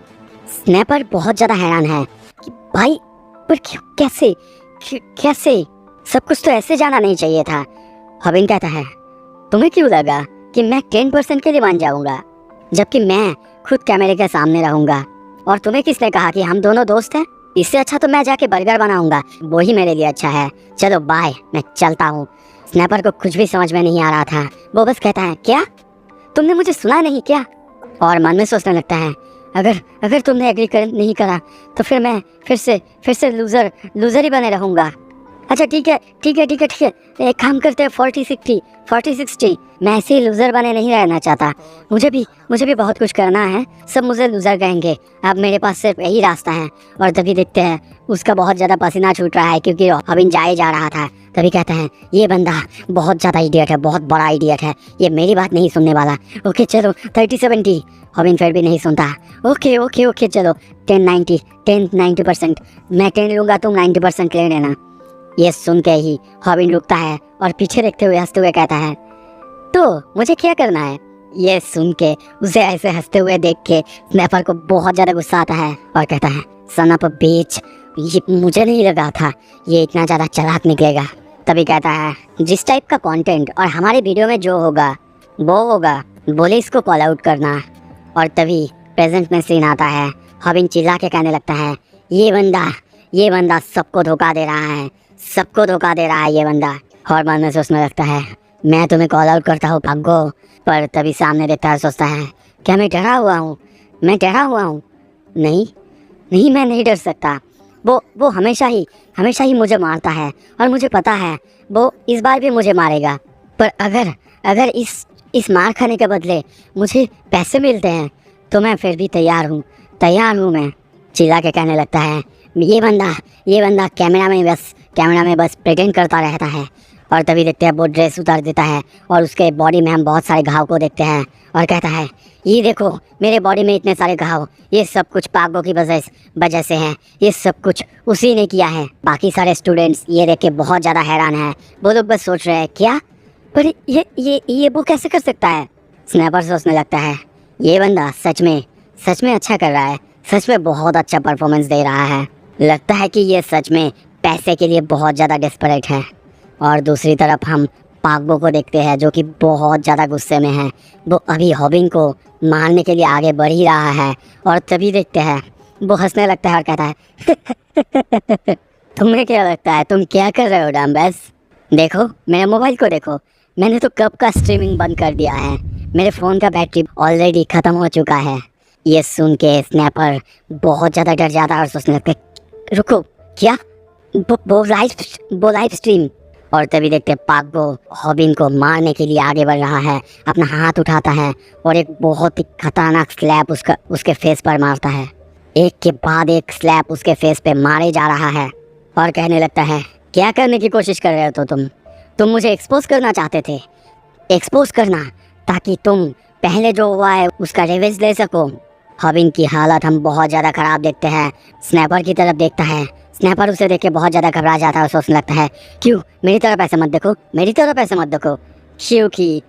स्नैपर बहुत ज़्यादा हैरान है कि भाई पर कैसे सब कुछ तो ऐसे जाना नहीं चाहिए था। रॉबिन कहता है, तुम्हें क्यों लगा कि मैं 10% के लिए मान जाऊंगा, जबकि मैं खुद कैमरे के सामने रहूंगा? और तुम्हें किसने कहा कि हम दोनों दोस्त हैं? इससे अच्छा तो मैं जाके बर्गर बनाऊंगा, वो ही मेरे लिए अच्छा है। चलो बाय, मैं चलता हूँ। स्नैपर को कुछ भी समझ में नहीं आ रहा था। वो बस कहता है, क्या तुमने मुझे सुना नहीं क्या? और मन में सोचने लगता है, अगर तुमने एग्री नहीं करा तो फिर मैं फिर से लूज़र ही बने रहूँगा। अच्छा ठीक है ठीक है ठीक है ठीक है, एक काम करते हैं 40-60 मैं ऐसे ही लूज़र बने नहीं रहना चाहता। मुझे भी बहुत कुछ करना है, सब मुझे लूज़र कहेंगे। अब मेरे पास सिर्फ यही रास्ता है। और तभी देखते हैं उसका बहुत ज़्यादा पसीना छूट रहा है क्योंकि अभी जाए जा रहा था। तभी कहते हैं ये बंदा बहुत ज़्यादा इडियट है, बहुत बड़ा इडियट है, ये मेरी बात नहीं सुनने वाला। ओके चलो 30-70। हॉबिन फिर भी नहीं सुनता। ओके ओके ओके चलो 10-90%। मैं 10 लूँगा, तुम 90% ले लेना। ये सुन के ही हॉबिन रुकता है और पीछे देखते हुए हंसते हुए कहता है तो मुझे क्या करना है। ये सुन के उसे ऐसे हंसते हुए देख के स्नैपर को बहुत ज़्यादा गुस्सा आता है और कहता है सन ऑफ अ बीच, ये मुझे नहीं लगा था ये इतना ज़्यादा चालाक निकलेगा। तभी कहता है जिस टाइप का कंटेंट और हमारे वीडियो में जो होगा वो होगा, बोले इसको कॉल आउट करना। और तभी प्रेजेंट में सीन आता है। हॉबिन चिल्ला के कहने लगता है ये बंदा सबको धोखा दे रहा है, सबको धोखा दे रहा है ये बंदा। और मन में सोचने लगता है मैं तुम्हें कॉल आउट करता हूँ भागो। पर तभी सामने देखता है, सोचता है क्या मैं डरा हुआ हूँ, मैं डरा हुआ हूँ? नहीं मैं नहीं डर सकता। वो हमेशा ही मुझे मारता है और मुझे पता है वो इस बार भी मुझे मारेगा। पर अगर इस मार खाने के बदले मुझे पैसे मिलते हैं तो मैं फिर भी तैयार हूँ मैं। चिल्ला के कहने लगता है ये बंदा कैमरा में बस प्रेटेंड करता रहता है। और तभी देखते हैं वो ड्रेस उतार देता है और उसके बॉडी में हम बहुत सारे घाव को देखते हैं और कहता है ये देखो मेरे बॉडी में इतने सारे घाव, ये सब कुछ पागो की वजह से हैं, ये सब कुछ उसी ने किया है। बाकी सारे स्टूडेंट्स ये देख के बहुत ज़्यादा हैरान हैं। वो लोग बस सोच रहे हैं क्या, पर ये वो कैसे कर सकता है। स्नैपर सोचने लगता है ये बंदा सच में अच्छा कर रहा है, सच में बहुत अच्छा परफॉर्मेंस दे रहा है। लगता है कि ये सच में पैसे के लिए बहुत ज़्यादा डेस्परेट है। और दूसरी तरफ हम पागबो को देखते हैं जो कि बहुत ज़्यादा गुस्से में है। वो अभी हॉबिन को मारने के लिए आगे बढ़ ही रहा है। और तभी देखते हैं वो हंसने लगता है और कहता है तुम्हें क्या लगता है तुम क्या कर रहे हो डम्बस? देखो मेरे मोबाइल को देखो, मैंने तो कब का स्ट्रीमिंग बंद कर दिया है, मेरे फ़ोन का बैटरी ऑलरेडी ख़त्म हो चुका है। ये सुन के स्नैपर बहुत ज़्यादा डर जाता है और सोचने लगता है रुको क्या, वो लाइव स्ट्रीम। और तभी देखते पागबो हॉबिन को मारने के लिए आगे बढ़ रहा है, अपना हाथ उठाता है और एक बहुत ही खतरनाक स्लैप उसके फेस पर मारता है। एक के बाद एक स्लैप उसके फेस पे मारे जा रहा है और कहने लगता है क्या करने की कोशिश कर रहे हो तो तुम मुझे एक्सपोज करना चाहते थे, एक्सपोज करना ताकि तुम पहले जो हुआ है उसका रिवेंज ले सको। हॉबिन की हालत हम बहुत ज़्यादा ख़राब देखते हैं। स्नैपर की तरफ देखता है, स्नैपर उसे देख के बहुत ज़्यादा घबरा जाता है और सोचने लगता है क्यों मेरी तरफ ऐसे मत देखो, क्योंकि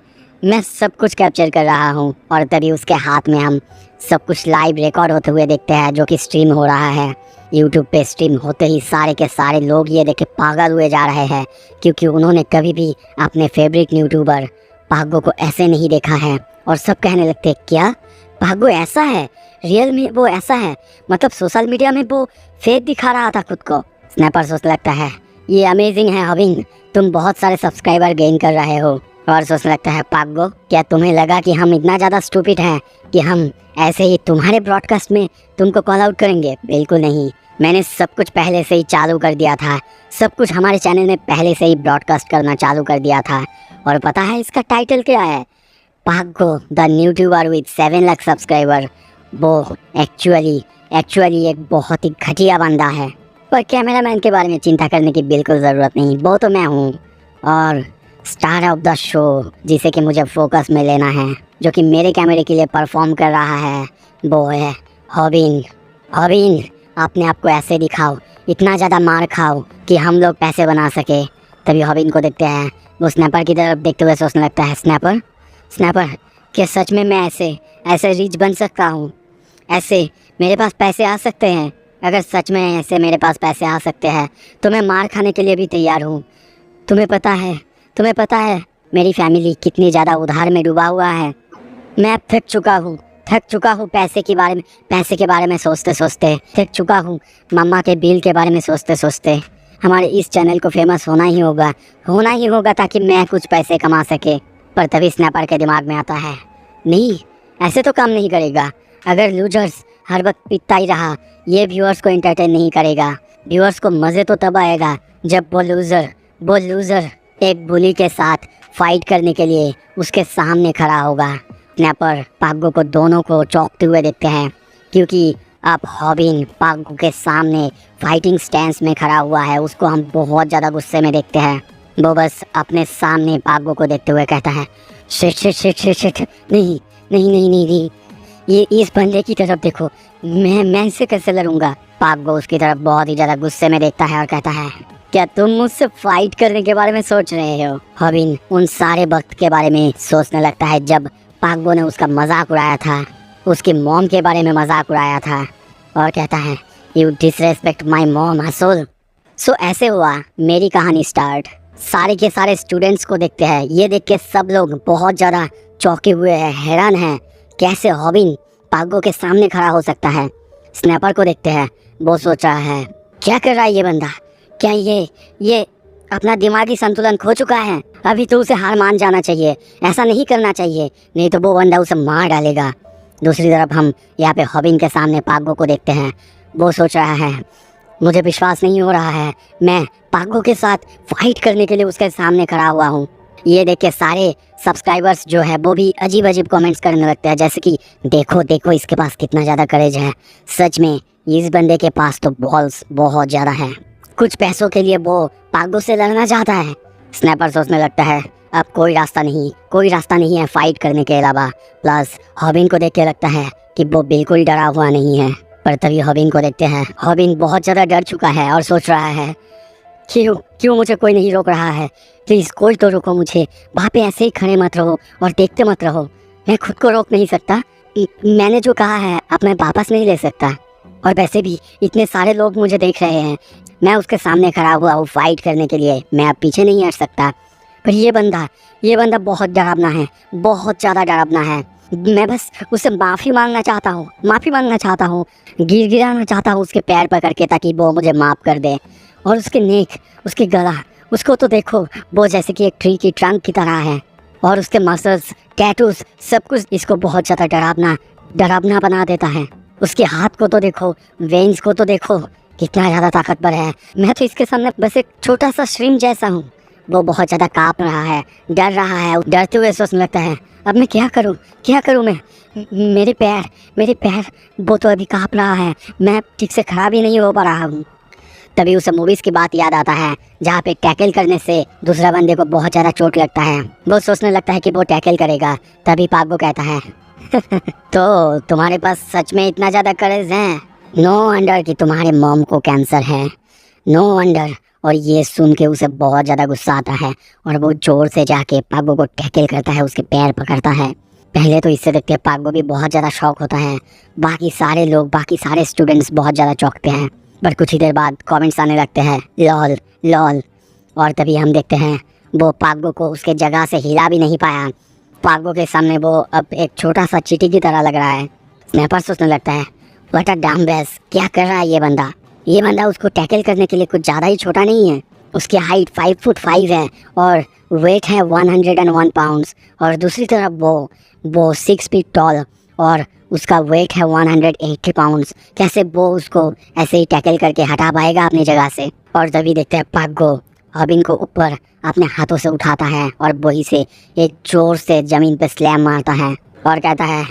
मैं सब कुछ कैप्चर कर रहा हूँ। और तभी उसके हाथ में हम सब कुछ लाइव रिकॉर्ड होते हुए देखते हैं जो कि स्ट्रीम हो रहा है। यूट्यूब पे स्ट्रीम होते ही सारे के सारे लोग ये देख के पागल हुए जा रहे हैं क्योंकि उन्होंने कभी भी अपने फेवरेट यूट्यूबर पागो को ऐसे नहीं देखा है। और सब कहने लगते क्या पागो ऐसा है, रियल में वो ऐसा है, मतलब सोशल मीडिया में वो फेक दिखा रहा था खुद को। स्नैपर सोचने लगता है ये अमेजिंग है हॉबिन, तुम बहुत सारे सब्सक्राइबर गेन कर रहे हो। और सोचने लगता है पागो क्या तुम्हें लगा कि हम इतना ज़्यादा स्टूपिड हैं कि हम ऐसे ही तुम्हारे ब्रॉडकास्ट में तुमको कॉल आउट करेंगे? बिल्कुल नहीं, मैंने सब कुछ पहले से ही चालू कर दिया था, सब कुछ हमारे चैनल में पहले से ही ब्रॉडकास्ट करना चालू कर दिया था। और पता है इसका टाइटल क्या है? पागो the YouTuber with 7 lakh subscriber. वो एक्चुअली एक बहुत ही घटिया बंदा है। पर कैमरामैन के बारे में चिंता करने की बिल्कुल ज़रूरत नहीं, वो तो मैं हूँ। और स्टार ऑफ द शो जिसे कि मुझे फोकस में लेना है, जो कि मेरे कैमरे के लिए परफॉर्म कर रहा है, वो है हॉबिन अपने आप को ऐसे दिखाओ, इतना ज़्यादा मार खाओ कि हम लोग पैसे बना सके। तभी हॉबिन को देखते हैं, वो स्नैपर की तरफ देखते हुए सोचने लगता है स्नैपर क्या सच में मैं ऐसे रिच बन सकता हूँ? ऐसे मेरे पास पैसे आ सकते हैं? अगर सच में ऐसे मेरे पास पैसे आ सकते हैं तो मैं मार खाने के लिए भी तैयार हूँ। तुम्हें पता है मेरी फैमिली कितनी ज़्यादा उधार में डूबा हुआ है। मैं थक चुका हूँ पैसे के बारे में सोचते थक चुका हूँ, मम्मा के बिल के बारे में सोचते। हमारे इस चैनल को फेमस होना ही होगा ताकि मैं कुछ पैसे कमा सके। पर तभी स्नैपर के दिमाग में आता है नहीं, ऐसे तो काम नहीं करेगा। अगर लूजर्स हर वक्त पीटता ही रहा, ये व्यूअर्स को एंटरटेन नहीं करेगा। व्यूअर्स को मज़े तो तब आएगा जब वो लूज़र एक बुली के साथ फाइट करने के लिए उसके सामने खड़ा होगा। स्नैपर पाग्गो को दोनों को चौंकते हुए देखते हैं, क्योंकि अब हॉबिन पाग्गो के सामने फाइटिंग स्टैंस में खड़ा हुआ है। उसको हम बहुत ज़्यादा गुस्से में देखते हैं। वो बस अपने सामने पाग्गो को देखते हुए कहता है, shit shit shit shit shit, नहीं नहीं नहीं नहीं नहीं, ये इस बंदे की तरफ देखो, मैं इससे कैसे लड़ूंगा। पाग्गो उसकी तरफ बहुत ही ज़्यादा गुस्से में देखता है और कहता है, क्या तुम मुझसे फाइट करने के बारे में सोच रहे हो। हॉबिन उन सारे वक्त के बारे में सोचने लगता है जब पाग्गो ने उसका मजाक उड़ाया था, उसकी मॉम के बारे में मजाक उड़ाया था, और कहता है, यू डिसरेस्पेक्ट माई मॉम असोल। सो ऐसे हुआ मेरी कहानी स्टार्ट। सारे के सारे स्टूडेंट्स को देखते हैं। ये देख के सब लोग बहुत ज़्यादा चौंके हुए हैं, हैरान हैं, कैसे हॉबिन पाग्गो के सामने खड़ा हो सकता है। स्नैपर को देखते हैं। वो सोच रहा है, क्या कर रहा है ये बंदा, क्या ये अपना दिमागी संतुलन खो चुका है। अभी तो उसे हार मान जाना चाहिए, ऐसा नहीं करना चाहिए, नहीं तो वो बंदा उसे मार डालेगा। दूसरी तरफ हम यहाँ पे हॉबिन के सामने पाग्गो को देखते हैं। वो सोच रहा है, मुझे विश्वास नहीं हो रहा है, मैं पाग्गो के साथ फाइट करने के लिए उसके सामने खड़ा हुआ हूँ। ये देख के सारे सब्सक्राइबर्स जो है वो भी अजीब अजीब कमेंट्स करने लगते हैं, जैसे कि देखो देखो इसके पास कितना ज़्यादा करेज है, सच में इस बंदे के पास तो बॉल्स बहुत ज़्यादा है, कुछ पैसों के लिए वो पाग्गो से लड़ना चाहता है। स्नैपर सोचने लगता है, अब कोई रास्ता नहीं है फाइट करने के अलावा। प्लस हॉबिन को देख के लगता है कि वो बिल्कुल डरा हुआ नहीं है। पर तभी हॉबिन को देखते हैं। हॉबिन बहुत ज़्यादा डर चुका है और सोच रहा है, क्यों मुझे कोई नहीं रोक रहा है, प्लीज़ कोई तो रोको मुझे। वहाँ पे ऐसे ही खड़े मत रहो और देखते मत रहो, मैं खुद को रोक नहीं सकता, मैंने जो कहा है अब मैं वापस नहीं ले सकता। और वैसे भी इतने सारे लोग मुझे देख रहे हैं, मैं उसके सामने खड़ा हुआ हूँ फाइट करने के लिए, मैं अब पीछे नहीं हट सकता। पर ये बंदा बहुत डरावना है, बहुत ज़्यादा डरावना है। मैं बस उससे माफ़ी मांगना चाहता हूँ, गिड़गिड़ाना चाहता हूँ उसके पैर पकड़ के, ताकि वो मुझे माफ़ कर दे। और उसके नेक, उसके गला, उसको तो देखो, वो जैसे कि एक ट्री की ट्रंक की तरह है। और उसके मसल्स, टैटूज, सब कुछ इसको बहुत ज़्यादा डरावना बना देता है। उसके हाथ को तो देखो, वेन्स को तो देखो, कितना ज़्यादा ताकतवर है। मैं तो इसके सामने बस एक छोटा सा श्रिम्प जैसा हूँ। वो बहुत ज़्यादा काँप रहा है, डर रहा है। डरते हुए सोचने लगता है, अब मैं क्या करूँ मैं, मेरे पैर वो तो अभी काँप रहा है, मैं ठीक से खड़ा भी नहीं हो पा रहा हूँ। तभी उसे मूवीज़ की बात याद आता है, जहाँ पे टैकल करने से दूसरा बंदे को बहुत ज़्यादा चोट लगता है। वो सोचने लगता है कि वो टैकल करेगा। तभी पाग्गो कहता है, तो तुम्हारे पास सच में इतना ज़्यादा करेज है, नो वंडर कि तुम्हारे मॉम को कैंसर है, नो वंडर। और ये सुन के उसे बहुत ज़्यादा गुस्सा आता है और वो जोर से जाके पाग्गो को टैकल करता है, उसके पैर पकड़ता है। पहले तो इससे देखते पाग्गो भी बहुत ज़्यादा शॉक होता है, बाकी सारे स्टूडेंट्स बहुत ज़्यादा चौंकते हैं। पर कुछ ही देर बाद कमेंट्स आने लगते हैं, लॉल लॉल। और तभी हम देखते हैं वो पाग्गो को उसके जगह से हिला भी नहीं पाया। पाग्गो के सामने वो अब एक छोटा सा चींटी की तरह लग रहा है। स्नैपर सोचने लगता है, व्हाट अ डम बेस, क्या कर रहा है ये बंदा उसको टैकल करने के लिए कुछ ज़्यादा ही छोटा नहीं है। उसकी हाइट 5 फुट 5 है और वेट है 101 पाउंड्स। और दूसरी तरफ वो 6 फीट टॉल और उसका वेट है 180 पाउंड्स। कैसे वो उसको ऐसे ही टैकल करके हटा पाएगा अपनी जगह से। और तभी देखते हैं पाग्गो हॉबिन को ऊपर अपने हाथों से उठाता है और वही से एक जोर से ज़मीन पे स्लैम मारता है और कहता है,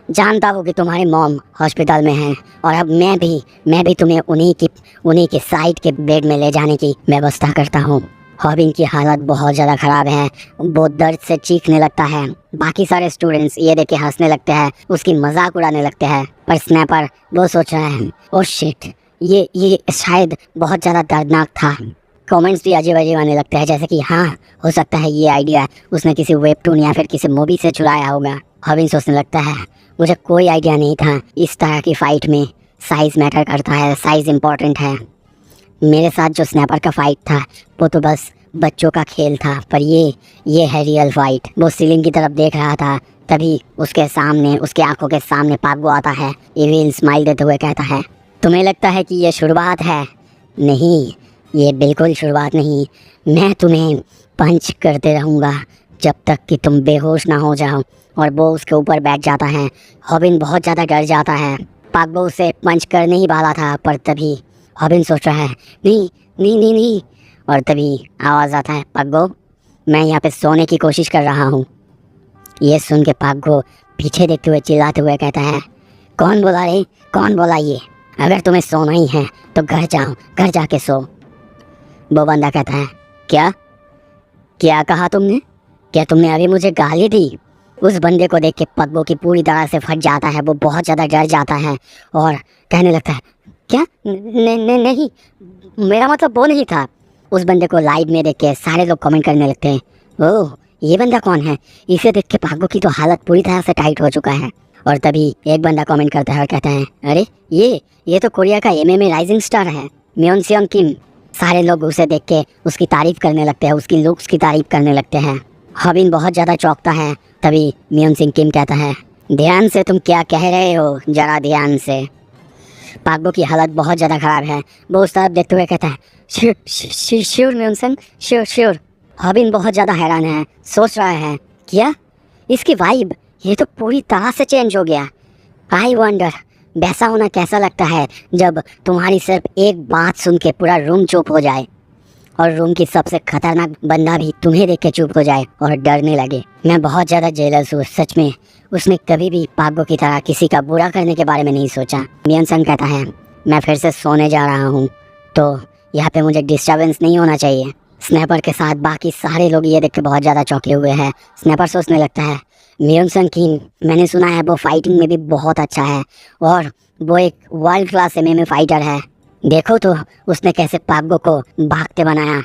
जानता हूँ कि तुम्हारी मॉम हॉस्पिटल में है और अब मैं भी तुम्हें उन्हीं के साइड के बेड में ले जाने की व्यवस्था करता हूँ। हॉबिन की हालत बहुत ज़्यादा ख़राब है, वो दर्द से चीखने लगता है। बाकी सारे स्टूडेंट्स ये देख के हंसने लगते हैं, उसकी मजाक उड़ाने लगते हैं। पर स्नैपर वो सोच रहा है, ओह शिट, ये शायद बहुत ज़्यादा दर्दनाक था। कमेंट्स भी अजीब आने लगते हैं, जैसे कि हाँ, हो सकता है ये आइडिया उसने किसी वेबटून या फिर किसी मूवी से चुराया होगा। हॉबिन सोचने लगता है, मुझे कोई आइडिया नहीं था इस तरह की फ़ाइट में साइज़ मैटर करता है, साइज़ इम्पॉर्टेंट है। मेरे साथ जो स्नैपर का फ़ाइट था वो तो बस बच्चों का खेल था, पर ये है रियल फाइट। वो सीलिंग की तरफ देख रहा था, तभी उसके आंखों के सामने पाग्गो आता है। इविल स्माइल देते हुए कहता है, तुम्हें लगता है कि ये शुरुआत है? नहीं, ये बिल्कुल शुरुआत नहीं। मैं तुम्हें पंच करते रहूँगा जब तक कि तुम बेहोश ना हो जाओ। और वो उसके ऊपर बैठ जाता है। हॉबिन बहुत ज़्यादा डर जाता है। पाग्गो उसे पंच करने ही वाला था, पर तभी हॉबिन सोच रहा है, नहीं नहीं नहीं नहीं, और तभी आवाज़ आता है, पग्गो मैं यहाँ पे सोने की कोशिश कर रहा हूँ। ये सुन के पग्गो पीछे देखते हुए चिल्लाते हुए कहता है, कौन बोला रे, कौन बोला ये? अगर तुम्हें सोना ही है तो घर जाओ, घर जाके सो। वो बंदा कहता है, क्या क्या कहा तुमने? क्या तुमने अभी मुझे गाली दी? उस बंदे को देख के पग्गो की पूरी तरह से फट जाता है। वो बहुत ज़्यादा डर जाता है और कहने लगता है, क्या नहीं, मेरा मतलब वो नहीं था। उस बंदे को लाइव में देख के सारे लोग कमेंट करने लगते हैं, ओह ये बंदा कौन है? इसे देख के पग्गो की तो हालत पूरी तरह से टाइट हो चुका है। और तभी एक बंदा कमेंट करता है और कहता है, अरे ये तो कोरिया का एमएमए राइजिंग स्टार है, म्योनसियोंग किम। सारे लोग उसे देख के उसकी तारीफ करने लगते हैं, उसकी लुक्स की तारीफ करने लगते हैं। हॉबिन बहुत ज़्यादा चौंकता है। तभी म्योनसियोंग किम कहता है, ध्यान से तुम क्या कह रहे हो, जरा ध्यान से। पग्गो की हालत बहुत ज़्यादा ख़राब है। वो उस तरफ देखते हुए कहता है, श्योर म्योनसियोंग, श्योर। हॉबिन बहुत ज़्यादा हैरान है, सोच रहा है, क्या इसकी वाइब ये तो पूरी तरह से चेंज हो गया। आई वंडर वैसा होना कैसा लगता है जब तुम्हारी सिर्फ एक बात सुन के पूरा रूम चुप हो जाए और रूम की सबसे खतरनाक बंदा भी तुम्हें देख के चुप हो जाए और डरने लगे। मैं बहुत ज़्यादा जेलस हूँ सच में। उसने कभी भी पग्गो की तरह किसी का बुरा करने के बारे में नहीं सोचा। म्योनसियोंग कहता है, मैं फिर से सोने जा रहा हूँ तो यहाँ पे मुझे डिस्टर्बेंस नहीं होना चाहिए। स्नैपर के साथ बाकी सारे लोग ये देख के बहुत ज़्यादा चौंके हुए हैं। स्नैपर सोचने लगता है, म्योनसियोंग किम, मैंने सुना है वो फाइटिंग में भी बहुत अच्छा है और वो एक वर्ल्ड क्लास एमएमए फाइटर है। देखो तो उसने कैसे पग्गो को भागते बनाया,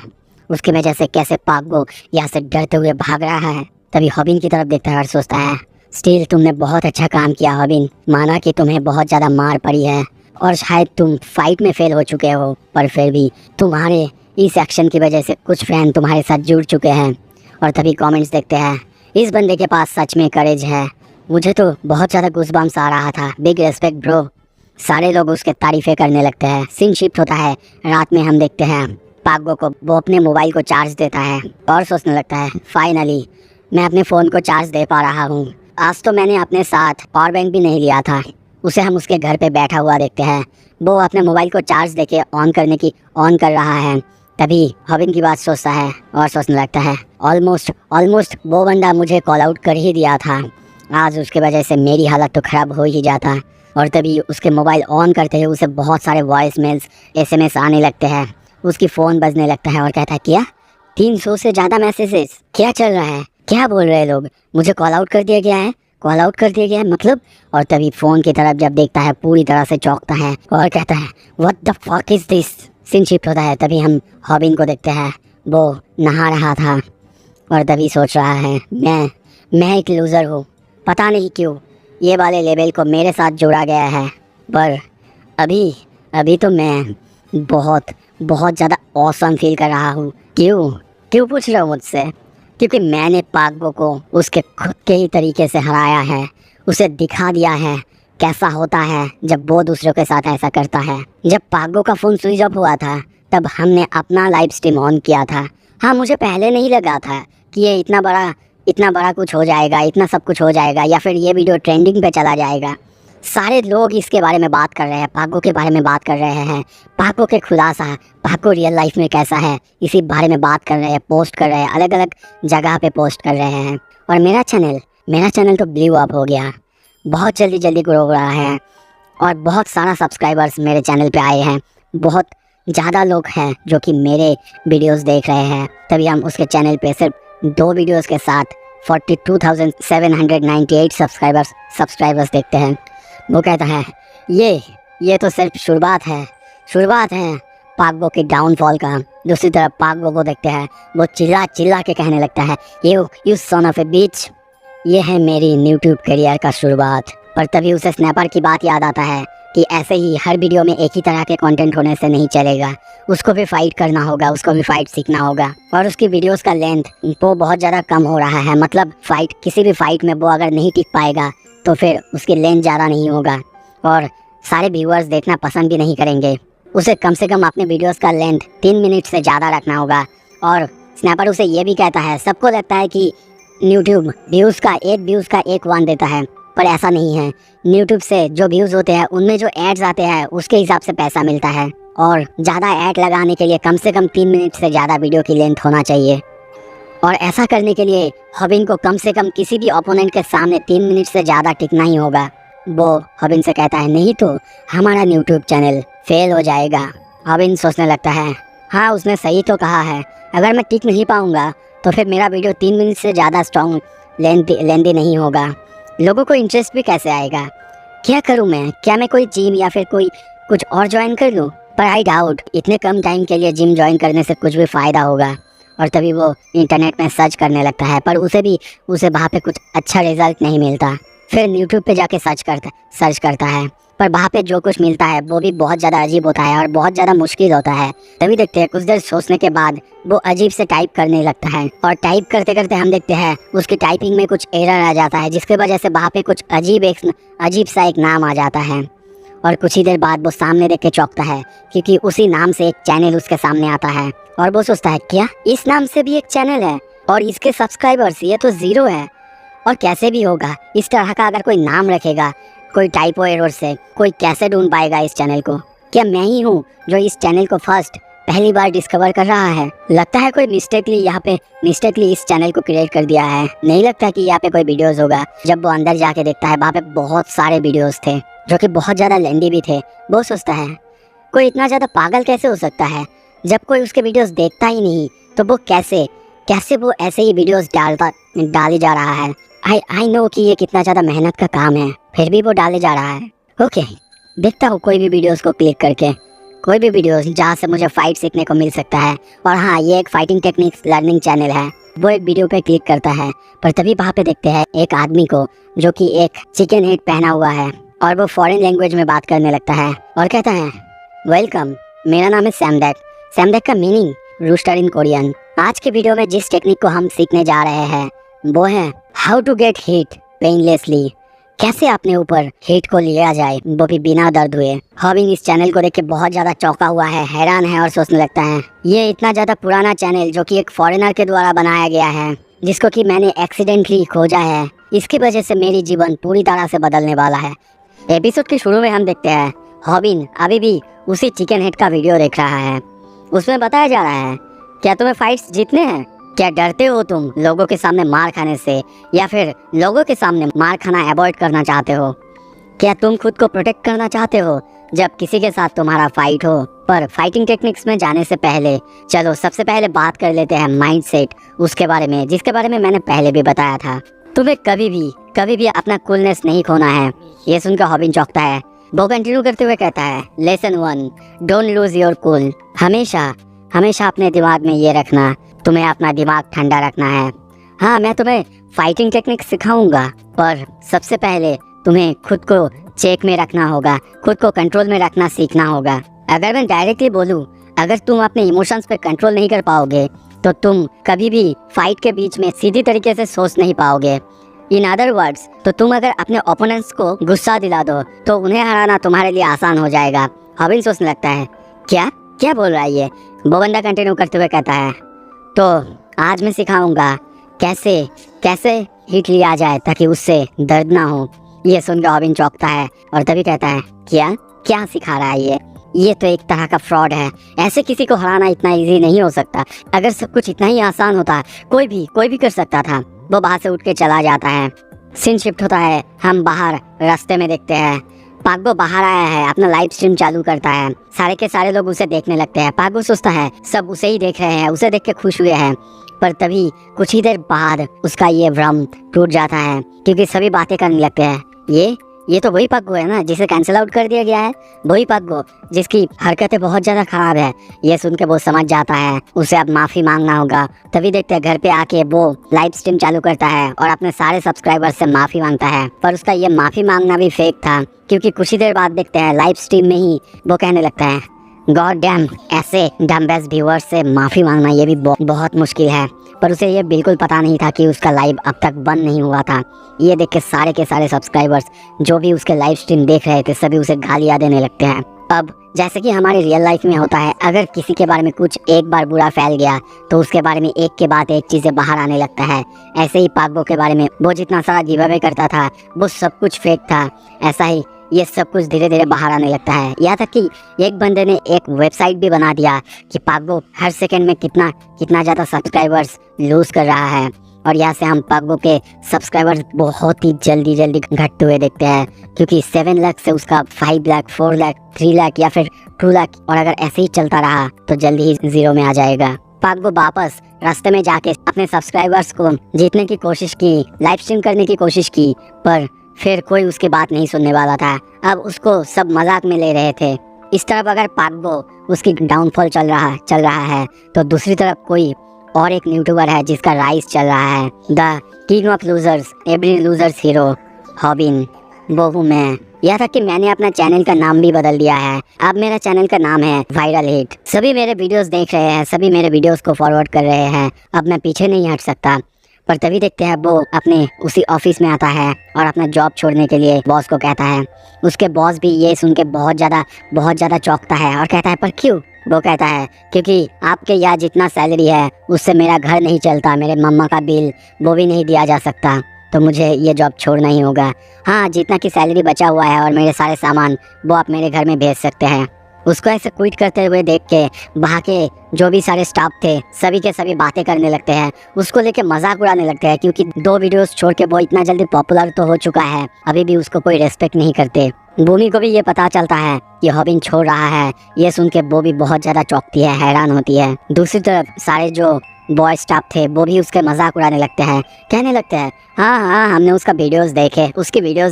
उसकी वजह से कैसे पग्गो यहाँ से डरते हुए भाग रहा है। तभी हॉबिन की तरफ देखता है और सोचता है, स्टील तुमने बहुत अच्छा काम किया हॉबिन। माना कि तुम्हें बहुत ज़्यादा मार पड़ी है और शायद तुम फाइट में फेल हो चुके हो, पर फिर भी तुम्हारे इस एक्शन की वजह से कुछ फैन तुम्हारे साथ जुड़ चुके हैं। और तभी कमेंट्स देखते हैं, इस बंदे के पास सच में करेज है। मुझे तो बहुत ज़्यादा गूज़बम्स आ रहा था। Big respect bro. सारे लोग उसके तारीफ़ें करने लगते हैं। सीन शिफ्ट होता है। रात में हम देखते हैं पग्गो को, वो अपने मोबाइल को चार्ज देता है और सोचने लगता है, फाइनली मैं अपने फ़ोन को चार्ज दे पा रहा हूँ। आज तो मैंने अपने साथ पावर बैंक भी नहीं लिया था। उसे हम उसके घर पे बैठा हुआ देखते हैं। वो अपने मोबाइल को चार्ज देके ऑन कर रहा है। तभी हॉबिन की बात सोचता है और सोचने लगता है, ऑलमोस्ट वो बंदा मुझे कॉल आउट कर ही दिया था। आज उसके वजह से मेरी हालत तो ख़राब हो ही जाता। और तभी उसके मोबाइल ऑन करते ही उसे बहुत सारे वॉइस मेल्स SMS आने लगते हैं। उसकी फ़ोन बजने लगता है और कहता है, क्या 300 से ज़्यादा मैसेजेस, क्या चल रहा है, क्या बोल रहे हैं लोग? मुझे कॉल आउट कर दिया गया है, कॉल आउट कर दिया गया है मतलब? और तभी फ़ोन की तरफ जब देखता है पूरी तरह से चौंकता है और कहता है, what the fuck is this. Scene shift होता है। तभी हम हॉबिन को देखते हैं, वो नहा रहा था और तभी सोच रहा है, मैं एक लूज़र हूँ। पता नहीं क्यों ये वाले लेवल को मेरे साथ जोड़ा गया है, पर अभी तो मैं बहुत ज़्यादा ऑसम फील कर रहा हूँ। क्यों पूछ रहे हो मुझसे? क्योंकि मैंने पग्गो को उसके खुद के ही तरीके से हराया है। उसे दिखा दिया है कैसा होता है जब वो दूसरों के साथ ऐसा करता है। जब पग्गो का फ़ोन स्विच ऑफ हुआ था तब हमने अपना लाइव स्ट्रीम ऑन किया था। हाँ, मुझे पहले नहीं लगा था कि ये इतना बड़ा कुछ हो जाएगा, इतना सब कुछ हो जाएगा या फिर ये वीडियो ट्रेंडिंग पे चला जाएगा। सारे लोग इसके बारे में बात कर रहे हैं, पग्गो के बारे में बात कर रहे हैं, पग्गो के खुलासा, पग्गो रियल लाइफ में कैसा है, इसी बारे में बात कर रहे हैं, पोस्ट कर रहे हैं, अलग अलग जगह पे पोस्ट कर रहे हैं। और मेरा चैनल तो ब्लू अप हो गया, बहुत जल्दी ग्रो हो रहा है और बहुत सारा सब्सक्राइबर्स मेरे चैनल पे आए हैं। बहुत ज़्यादा लोग हैं जो कि मेरे वीडियोस देख रहे हैं। तभी हम उसके चैनल पे सिर्फ 2 वीडियोस के साथ 42,798 सब्सक्राइबर्स देखते हैं। वो कहता है, ये तो सिर्फ शुरुआत है पग्गो के डाउनफॉल का। दूसरी तरफ पग्गो को देखते हैं, वो चिल्ला के कहने लगता है, यू सन ऑफ ए बिच, ये है मेरी यूट्यूब करियर का शुरुआत। पर तभी उसे स्नैपर की बात याद आता है कि ऐसे ही हर वीडियो में एक ही तरह के कंटेंट होने से नहीं चलेगा, उसको भी फाइट करना होगा, उसको भी फाइट सीखना होगा। और उसकी वीडियोस का लेंथ वो बहुत ज़्यादा कम हो रहा है। मतलब किसी भी फाइट में वो अगर नहीं टिक पाएगा तो फिर उसकी लेंथ ज़्यादा नहीं होगा और सारे व्यूअर्स देखना पसंद भी नहीं करेंगे। उसे कम से कम अपने वीडियोस का लेंथ 3 मिनट से ज़्यादा रखना होगा। और स्नैपर उसे ये भी कहता है, सबको लगता है कि यूट्यूब व्यूज़ का एक वन देता है, पर ऐसा नहीं है। यूट्यूब से जो व्यूज़ होते हैं उनमें जो एड्स आते हैं उसके हिसाब से पैसा मिलता है। और ज़्यादा ऐड लगाने के लिए कम से कम 3 मिनट से ज़्यादा वीडियो की लेंथ होना चाहिए। और ऐसा करने के लिए हॉबिन को कम से कम किसी भी ओपोनेंट के सामने 3 मिनट से ज़्यादा टिकना ही होगा। वो हॉबिन से कहता है नहीं तो हमारा यूट्यूब चैनल फेल हो जाएगा। हॉबिन सोचने लगता है हाँ उसने सही तो कहा है, अगर मैं टिक नहीं पाऊँगा तो फिर मेरा वीडियो 3 मिनट से ज़्यादा स्ट्रॉन्ग लेंदी नहीं होगा, लोगों को इंटरेस्ट भी कैसे आएगा। क्या करूँ मैं, क्या मैं कोई जिम या फिर कोई कुछ और ज्वाइन कर लूँ? पर आई डाउट इतने कम टाइम के लिए जिम ज्वाइन करने से कुछ भी फ़ायदा होगा। और तभी वो इंटरनेट में सर्च करने लगता है, पर उसे वहाँ पे कुछ अच्छा रिजल्ट नहीं मिलता। फिर यूट्यूब पे जाके सर्च करता है, पर वहाँ पे जो कुछ मिलता है वो भी बहुत ज़्यादा अजीब होता है और बहुत ज़्यादा मुश्किल होता है। तभी देखते हैं कुछ देर सोचने के बाद वो अजीब से टाइप करने लगता है, और टाइप करते करते हम देखते हैं उसकी टाइपिंग में कुछ एरर आ जाता है, जिसकी वजह से वहाँ पे कुछ अजीब सा एक नाम आ जाता है। और कुछ ही देर बाद वो सामने देख के चौंकता है, क्योंकि उसी नाम से एक चैनल उसके सामने आता है। और वो सोचता है क्या इस नाम से भी एक चैनल है और इसके सब्सक्राइबर्स ये तो 0 है। और कैसे भी होगा, इस तरह का अगर कोई नाम रखेगा कोई टाइपो एरर से, कोई कैसे ढूंढ पाएगा इस चैनल को? क्या मैं ही हूँ जो इस चैनल को पहली बार डिस्कवर कर रहा है? लगता है कोई मिस्टेकली इस चैनल को क्रिएट कर दिया है। नहीं लगता कि यहाँ पे कोई वीडियोस होगा। जब वो अंदर जाके देखता है वहाँ पे बहुत सारे वीडियोस थे जो कि बहुत ज़्यादा लेंदी भी थे। वो सोचता है कोई इतना ज़्यादा पागल कैसे हो सकता है, जब कोई उसके वीडियोस देखता ही नहीं तो वो कैसे वो ऐसे ही वीडियोस डाले जा रहा है। आई नो कि ये कितना ज़्यादा मेहनत का काम है, फिर भी वो डाले जा रहा है। ओके, देखता हूँ कोई भी वीडियोस को क्लिक करके, कोई भी वीडियोस जहाँ से मुझे फाइट सीखने को मिल सकता है। और हाँ, ये एक फाइटिंग टेक्निक्स लर्निंग चैनल है। वो एक वीडियो पे क्लिक करता है, पर तभी वहाँ पे देखते हैं एक आदमी को जो कि एक चिकन हेड पहना हुआ है, और वो फॉरेन लैंग्वेज में बात करने लगता है और कहता है वेलकम, मेरा नाम है सैमडेक। सैमडेक का मीनिंग रूस्टर इन कोरियन। आज के वीडियो में जिस टेक्निक को हम सीखने जा रहे हैं वो है हाउ टू गेट हिट पेनलेसली। कैसे अपने ऊपर हिट को लिया जाए, वो भी बिना दर्द हुए। हॉबिन इस चैनल को देख के बहुत ज्यादा चौंका हुआ है, हैरान है और सोचने लगता है ये इतना ज्यादा पुराना चैनल जो कि एक फॉरेनर के द्वारा बनाया गया है, जिसको कि मैंने एक्सीडेंटली खोजा है, इसकी वजह से मेरी जीवन पूरी तरह से बदलने वाला है। एपिसोड के शुरू में हम देखते हैं हॉबिन अभी भी उसी चिकन हेड का वीडियो देख रहा है। उसमें बताया जा रहा है क्या तुम्हें फाइट्स जीतने हैं? क्या डरते हो तुम लोगों के सामने मार खाने से, या फिर लोगों के सामने मार खाना अवॉइड करना चाहते हो? क्या तुम खुद को प्रोटेक्ट करना चाहते हो जब किसी के साथ तुम्हारा फाइट हो? पर फाइटिंग टेक्निक्स में जाने से पहले चलो सबसे पहले बात कर लेते हैं माइंडसेट, उसके बारे में जिसके बारे में मैंने पहले भी बताया था। तुम्हें कभी भी अपना कूलनेस नहीं खोना है। ये सुनकर हॉबिन चौंकता है। वो कंटिन्यू करते हुए कहता है lesson 1, don't lose your cool. हमेशा अपने दिमाग में ये रखना, तुम्हें अपना दिमाग ठंडा रखना है। हाँ, मैं तुम्हें फाइटिंग टेक्निक सिखाऊंगा, पर सबसे पहले तुम्हें खुद को चेक में रखना होगा, खुद को कंट्रोल में रखना सीखना होगा। अगर मैं डायरेक्टली बोलूँ, अगर तुम अपने इमोशंस पे कंट्रोल नहीं कर पाओगे तो तुम कभी भी फाइट के बीच में सीधी तरीके से सोच नहीं पाओगे। इन अदर वर्ड्स, तो तुम अगर अपने ओपोनेंट्स को गुस्सा दिला दो तो उन्हें हराना तुम्हारे लिए आसान हो जाएगा। हॉबिन सोचने लगता है क्या बोल रहा है ये? वो बंदा कंटिन्यू करते हुए कहता है तो आज मैं सिखाऊंगा कैसे हिट लिया जाए ताकि उससे दर्द ना हो। ये सुनकर हॉबिन चौंकता है और तभी कहता है क्या सिखा रहा है ये तो एक तरह का फ्रॉड है। ऐसे किसी को हराना इतना इजी नहीं हो सकता। अगर सब कुछ इतना ही आसान होता कोई भी कर सकता था। वो वहाँ से उठ के चला जाता है। सीन शिफ्ट होता है, हम बाहर रास्ते में देखते हैं पागबो बाहर आया है, अपना लाइव स्ट्रीम चालू करता है। सारे के सारे लोग उसे देखने लगते हैं। पागबो सोचता है सब उसे ही देख रहे हैं, उसे देख के खुश हुए हैं। पर तभी कुछ ही देर बाद उसका ये भ्रम टूट जाता है, क्योंकि सभी बातें करने लगते हैं ये तो वही पागबो है ना जिसे कैंसिल आउट कर दिया गया है, वही पागबो जिसकी हरकतें बहुत ज्यादा खराब है। ये सुन के वो समझ जाता है उसे अब माफी मांगना होगा। तभी देखते हैं घर पे आके वो लाइव स्ट्रीम चालू करता है और अपने सारे सब्सक्राइबर्स से माफी मांगता है। पर उसका ये माफी मांगना भी फेक था, क्योंकि कुछ ही देर बाद देखते हैं लाइव स्ट्रीम में ही वो कहने लगता है गॉड डैम, ऐसे डम्बेस व्यूअर्स से माफी मांगना ये भी बहुत मुश्किल है। पर उसे ये बिल्कुल पता नहीं था कि उसका लाइव अब तक बंद नहीं हुआ था। ये देख के सारे के सारे सब्सक्राइबर्स जो भी उसके लाइव स्ट्रीम देख रहे थे सभी उसे गालियाँ देने लगते हैं। अब जैसे कि हमारे रियल लाइफ में होता है, अगर किसी के बारे में कुछ एक बार बुरा फैल गया तो उसके बारे में एक के बाद एक चीज़ें बाहर आने लगता है। ऐसे ही पागबो के बारे में वो जितना सारा गिव अवे करता था वो सब कुछ फेक था। ऐसा ही ये सब कुछ धीरे धीरे बाहर आने लगता है। यहाँ तक कि एक बंदे ने एक वेबसाइट भी बना दिया कि पाग्बो हर सेकंड में कितना कितना ज़्यादा सब्सक्राइबर्स लूज कर रहा है। और यहाँ से हम पाग्बो के सब्सक्राइबर्स बहुत ही जल्दी जल्दी घटते हुए देखते हैं, क्योंकि 7 लाख से उसका 5 लाख, 4 लाख, 3 लाख या फिर 2 लाख, और अगर ऐसे ही चलता रहा तो जल्दी ही 0 में आ जाएगा। पाग्बो वापस रास्ते में जाके अपने सब्सक्राइबर्स को जीतने की कोशिश की, लाइव स्ट्रीम करने की कोशिश की, पर फिर कोई उसकी बात नहीं सुनने वाला था। अब उसको सब मजाक में ले रहे थे। इस तरफ अगर पाग्बो उसकी डाउनफॉल चल रहा है तो दूसरी तरफ कोई और एक यूट्यूबर है जिसका राइज चल रहा है। The king of losers, every losers hero, हॉबिन, वो हूँ मैं। यह था कि मैंने अपना चैनल का नाम भी बदल दिया है। अब मेरा चैनल का नाम है वायरल हिट। सभी मेरे वीडियोस देख रहे हैं, सभी मेरे वीडियोस को फॉरवर्ड कर रहे हैं। अब मैं पीछे नहीं हट सकता। पर तभी देखते हैं वो अपने उसी ऑफिस में आता है और अपना जॉब छोड़ने के लिए बॉस को कहता है। उसके बॉस भी ये सुन के बहुत ज़्यादा चौंकता है और कहता है, पर क्यों? वो कहता है, क्योंकि आपके यहाँ जितना सैलरी है उससे मेरा घर नहीं चलता, मेरे मम्मा का बिल वो भी नहीं दिया जा सकता, तो मुझे ये जॉब छोड़ना ही होगा। हाँ, जितना की सैलरी बचा हुआ है और मेरे सारे सामान वो आप मेरे घर में भेज सकते हैं। उसको ऐसे क्विट करते हुए देख के वहाँ के जो भी सारे स्टाफ थे सभी के सभी बातें करने लगते हैं, उसको लेके मजाक उड़ाने लगते हैं, क्योंकि 2 वीडियोस छोड़ के वो इतना जल्दी पॉपुलर तो हो चुका है, अभी भी उसको कोई रेस्पेक्ट नहीं करते। भूमि को भी ये पता चलता है कि हॉबिन छोड़ रहा है। ये सुन के वो भी बहुत ज़्यादा चौंकती है, हैरान होती है। दूसरी तरफ सारे जो बॉय स्टाफ थे वो भी उसके मजाक उड़ाने लगते हैं, कहने लगते हैं, हाँ हमने उसके वीडियोस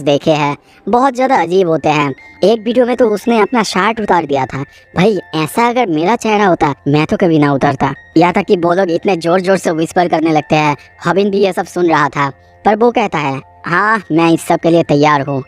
देखे हैं, बहुत ज़्यादा अजीब होते हैं। एक वीडियो में तो उसने अपना शर्ट उतार दिया था। भाई, ऐसा अगर मेरा चेहरा होता मैं तो कभी ना उतारता। यहाँ तक कि वो लोग इतने जोर जोर से विस्पर करने लगते हैं। हॉबिन भी ये सब सुन रहा था, पर वो कहता है, हाँ मैं इस सब के लिए तैयार हूँ,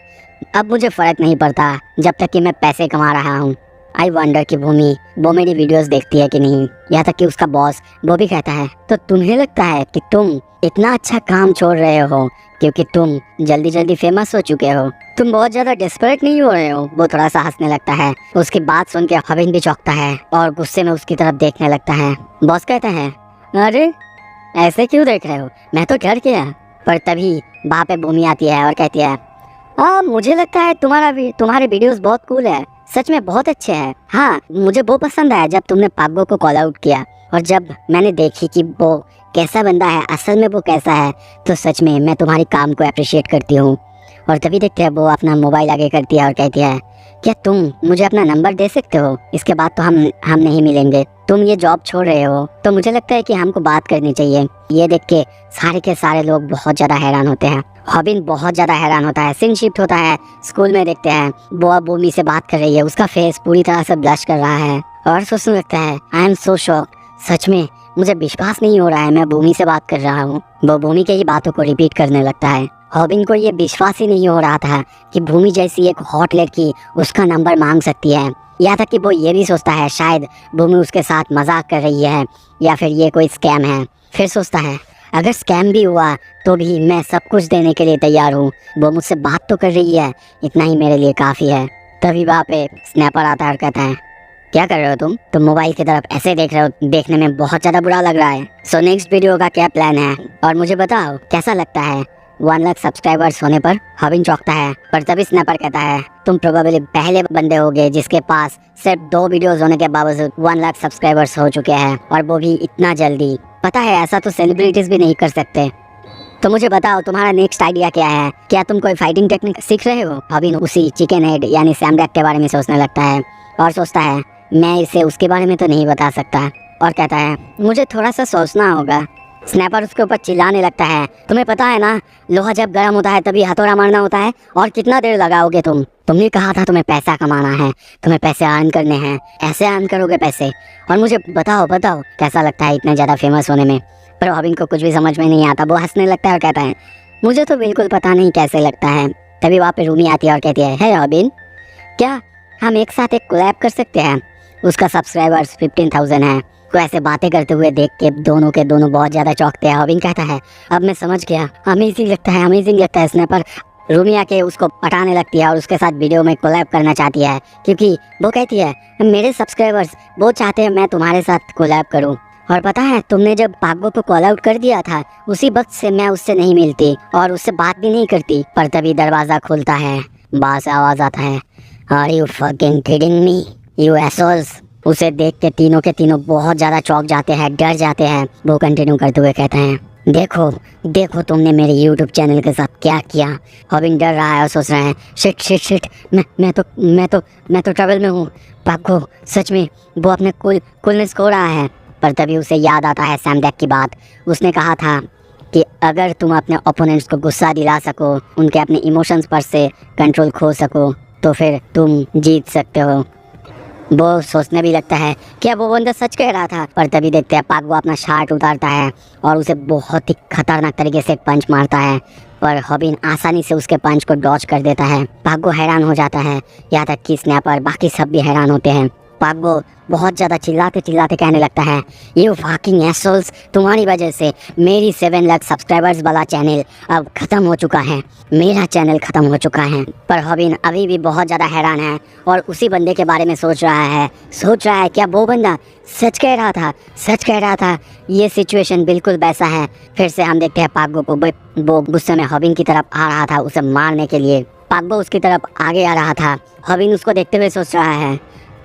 अब मुझे फ़र्क नहीं पड़ता जब तक कि मैं पैसे कमा रहा हूँ। आई वंडर कि भूमि वो मेरी वीडियोस देखती है कि नहीं। यहाँ तक कि उसका बॉस वो भी कहता है, तो तुम्हें लगता है कि तुम इतना अच्छा काम छोड़ रहे हो क्योंकि तुम जल्दी जल्दी फेमस हो चुके हो, तुम बहुत ज़्यादा डेस्परेट नहीं हो रहे हो? वो थोड़ा सा हंसने लगता है। उसकी बात सुन के हॉबिन भी चौंकता है और गुस्से में उसकी तरफ देखने लगता है। बॉस कहते हैं, अरे ऐसे क्यों देख रहे हो, मैं तो डर गया। पर तभी वहाँ पे भूमि आती है और कहती है, हाँ मुझे लगता है तुम्हारे वीडियोस बहुत कूल है, सच में बहुत अच्छे हैं। हाँ, मुझे वो पसंद आया जब तुमने पाग्बो को कॉल आउट किया, और जब मैंने देखी कि वो कैसा बंदा है, असल में वो कैसा है, तो सच में मैं तुम्हारे काम को अप्रिशिएट करती हूँ। और तभी देखते हैं वो अपना मोबाइल आगे करती है और कहती है, क्या तुम मुझे अपना नंबर दे सकते हो? इसके बाद तो हम नहीं मिलेंगे। तुम ये जॉब छोड़ रहे हो तो मुझे लगता है कि हमको बात करनी चाहिए। ये देख के सारे के सारे लोग बहुत ज़्यादा हैरान होते हैं। हॉबिन बहुत ज़्यादा हैरान होता है। सीन शिफ्ट होता है, स्कूल में देखते हैं वो अब भूमि से बात कर रही है। उसका फेस पूरी तरह से ब्लश कर रहा है और सोचने लगता है, आई एम सो शॉक, सच में मुझे विश्वास नहीं हो रहा है मैं भूमि से बात कर रहा हूँ। वो भूमि के ही बातों को रिपीट करने लगता है। हॉबिन को ये विश्वास ही नहीं हो रहा था कि भूमि जैसी एक हॉट लड़की उसका नंबर मांग सकती है। यहाँ तक कि वो ये भी सोचता है शायद भूमि उसके साथ मजाक कर रही है या फिर ये कोई स्कैम है। फिर सोचता है, अगर स्कैम भी हुआ तो भी मैं सब कुछ देने के लिए तैयार हूँ। वो मुझसे बात तो कर रही है, इतना ही मेरे लिए काफ़ी है। तभी वहाँ पे स्नैपर आता है और कहता है, क्या कर रहे हो तुम मोबाइल की तरफ ऐसे देख रहे हो, देखने में बहुत ज़्यादा बुरा लग रहा है। सो नेक्स्ट वीडियो का क्या प्लान है और मुझे बताओ कैसा लगता है 1 लाख सब्सक्राइबर्स होने पर? हॉबिन चौंकता है, पर तभी स्नैपर कहता है, तुम प्रोबेबली पहले बंदे होगे जिसके पास सिर्फ 2 वीडियोस होने के बावजूद 1 लाख सब्सक्राइबर्स हो चुके हैं, और वो भी इतना जल्दी। पता है ऐसा तो सेलिब्रिटीज भी नहीं कर सकते। तो मुझे बताओ तुम्हारा नेक्स्ट आइडिया क्या है? क्या तुम कोई फाइटिंग टेक्निक सीख रहे हो? हॉबिन उसी चिकन हेड यानी सैम डैक के बारे में सोचने लगता है और सोचता है, मैं इसे उसके बारे में तो नहीं बता सकता, और कहता है, मुझे थोड़ा सा सोचना होगा। स्नैपर उसके ऊपर चिल्लाने लगता है, तुम्हें पता है ना, लोहा जब गर्म होता है तभी हथौड़ा मारना होता है, और कितना देर लगाओगे तुमने कहा था तुम्हें पैसा कमाना है, तुम्हें पैसे अर्न करने हैं, ऐसे अर्न करोगे पैसे। और मुझे बताओ कैसा लगता है इतने ज़्यादा फेमस होने में? पर हॉबिन को कुछ भी समझ में नहीं आता। वो हंसने लगता है और कहता है, मुझे तो बिल्कुल पता नहीं कैसे लगता है। तभी वहाँ पे रूमी आती है और कहती है, हे हॉबिन, क्या हम एक साथ एक कोलैब कर सकते हैं? उसका सब्सक्राइबर्स 15,000 है। को ऐसे बातें करते हुए देख के दोनों के दोनों बहुत ज़्यादा चौंकते हैं। हॉबिन कहता है, अब मैं समझ गया, अमेजिंग लगता है। स्नैपर रूमी आके उसको पटाने लगती है और उसके साथ वीडियो में कोलैब करना चाहती है, क्योंकि वो कहती है, मेरे सब्सक्राइबर्स वो चाहते हैं मैं तुम्हारे साथ कोलैब करूं। और पता है तुमने जब पाग्बो को कॉल आउट कर दिया था उसी वक्त से मैं उससे नहीं मिलती और उससे बात भी नहीं करती। पर तभी दरवाज़ा खुलता है बाहर से आवाज़ आता है, are you fucking kidding me you assholes. उसे देख के तीनों के तीनों बहुत ज़्यादा चौंक जाते हैं, डर जाते हैं। वो कंटिन्यू करते हुए कहते हैं, देखो देखो तुमने मेरे यूट्यूब चैनल के साथ क्या किया। हॉबिन डर रहा है और सोच रहा है, शिट शिट शिट, मैं तो ट्रबल में हूँ। पाको सच में वो अपने कूलनेस खो रहा है। पर तभी उसे याद आता है सैम दैक की बात। उसने कहा था कि अगर तुम अपने ओपोनेंट्स को गुस्सा दिला सको, उनके अपने इमोशंस पर से कंट्रोल खो सको, तो फिर तुम जीत सकते हो। वो सोचने भी लगता है क्या वो बंदा सच कह रहा था। पर तभी देखते हैं पाक वो अपना शार्ट उतारता है और उसे बहुत ही खतरनाक तरीके से पंच मारता है। पर हॉबिन आसानी से उसके पंच को डॉज कर देता है। पाक वो हैरान हो जाता है, यहाँ तक कि स्नैपर बाकी सब भी हैरान होते हैं। पाक वो बहुत ज़्यादा चिल्लाते चिल्लाते कहने लगता है, यू फकिंग एसोल्स, तुम्हारी वजह से मेरी 7 लाख सब्सक्राइबर्स वाला चैनल अब ख़त्म हो चुका है, मेरा चैनल ख़त्म हो चुका है। पर हॉबिन अभी भी बहुत ज़्यादा हैरान है और उसी बंदे के बारे में सोच रहा है क्या वो बंदा सच कह रहा था, सच कह रहा था। ये सिचुएशन बिल्कुल वैसा है। फिर से हम देखते हैं पाकबो को, वो गुस्से में हॉबिन की तरफ आ रहा था उसे मारने के लिए। पाकबो उसकी तरफ आगे आ रहा था। हॉबिन उसको देखते हुए सोच रहा है,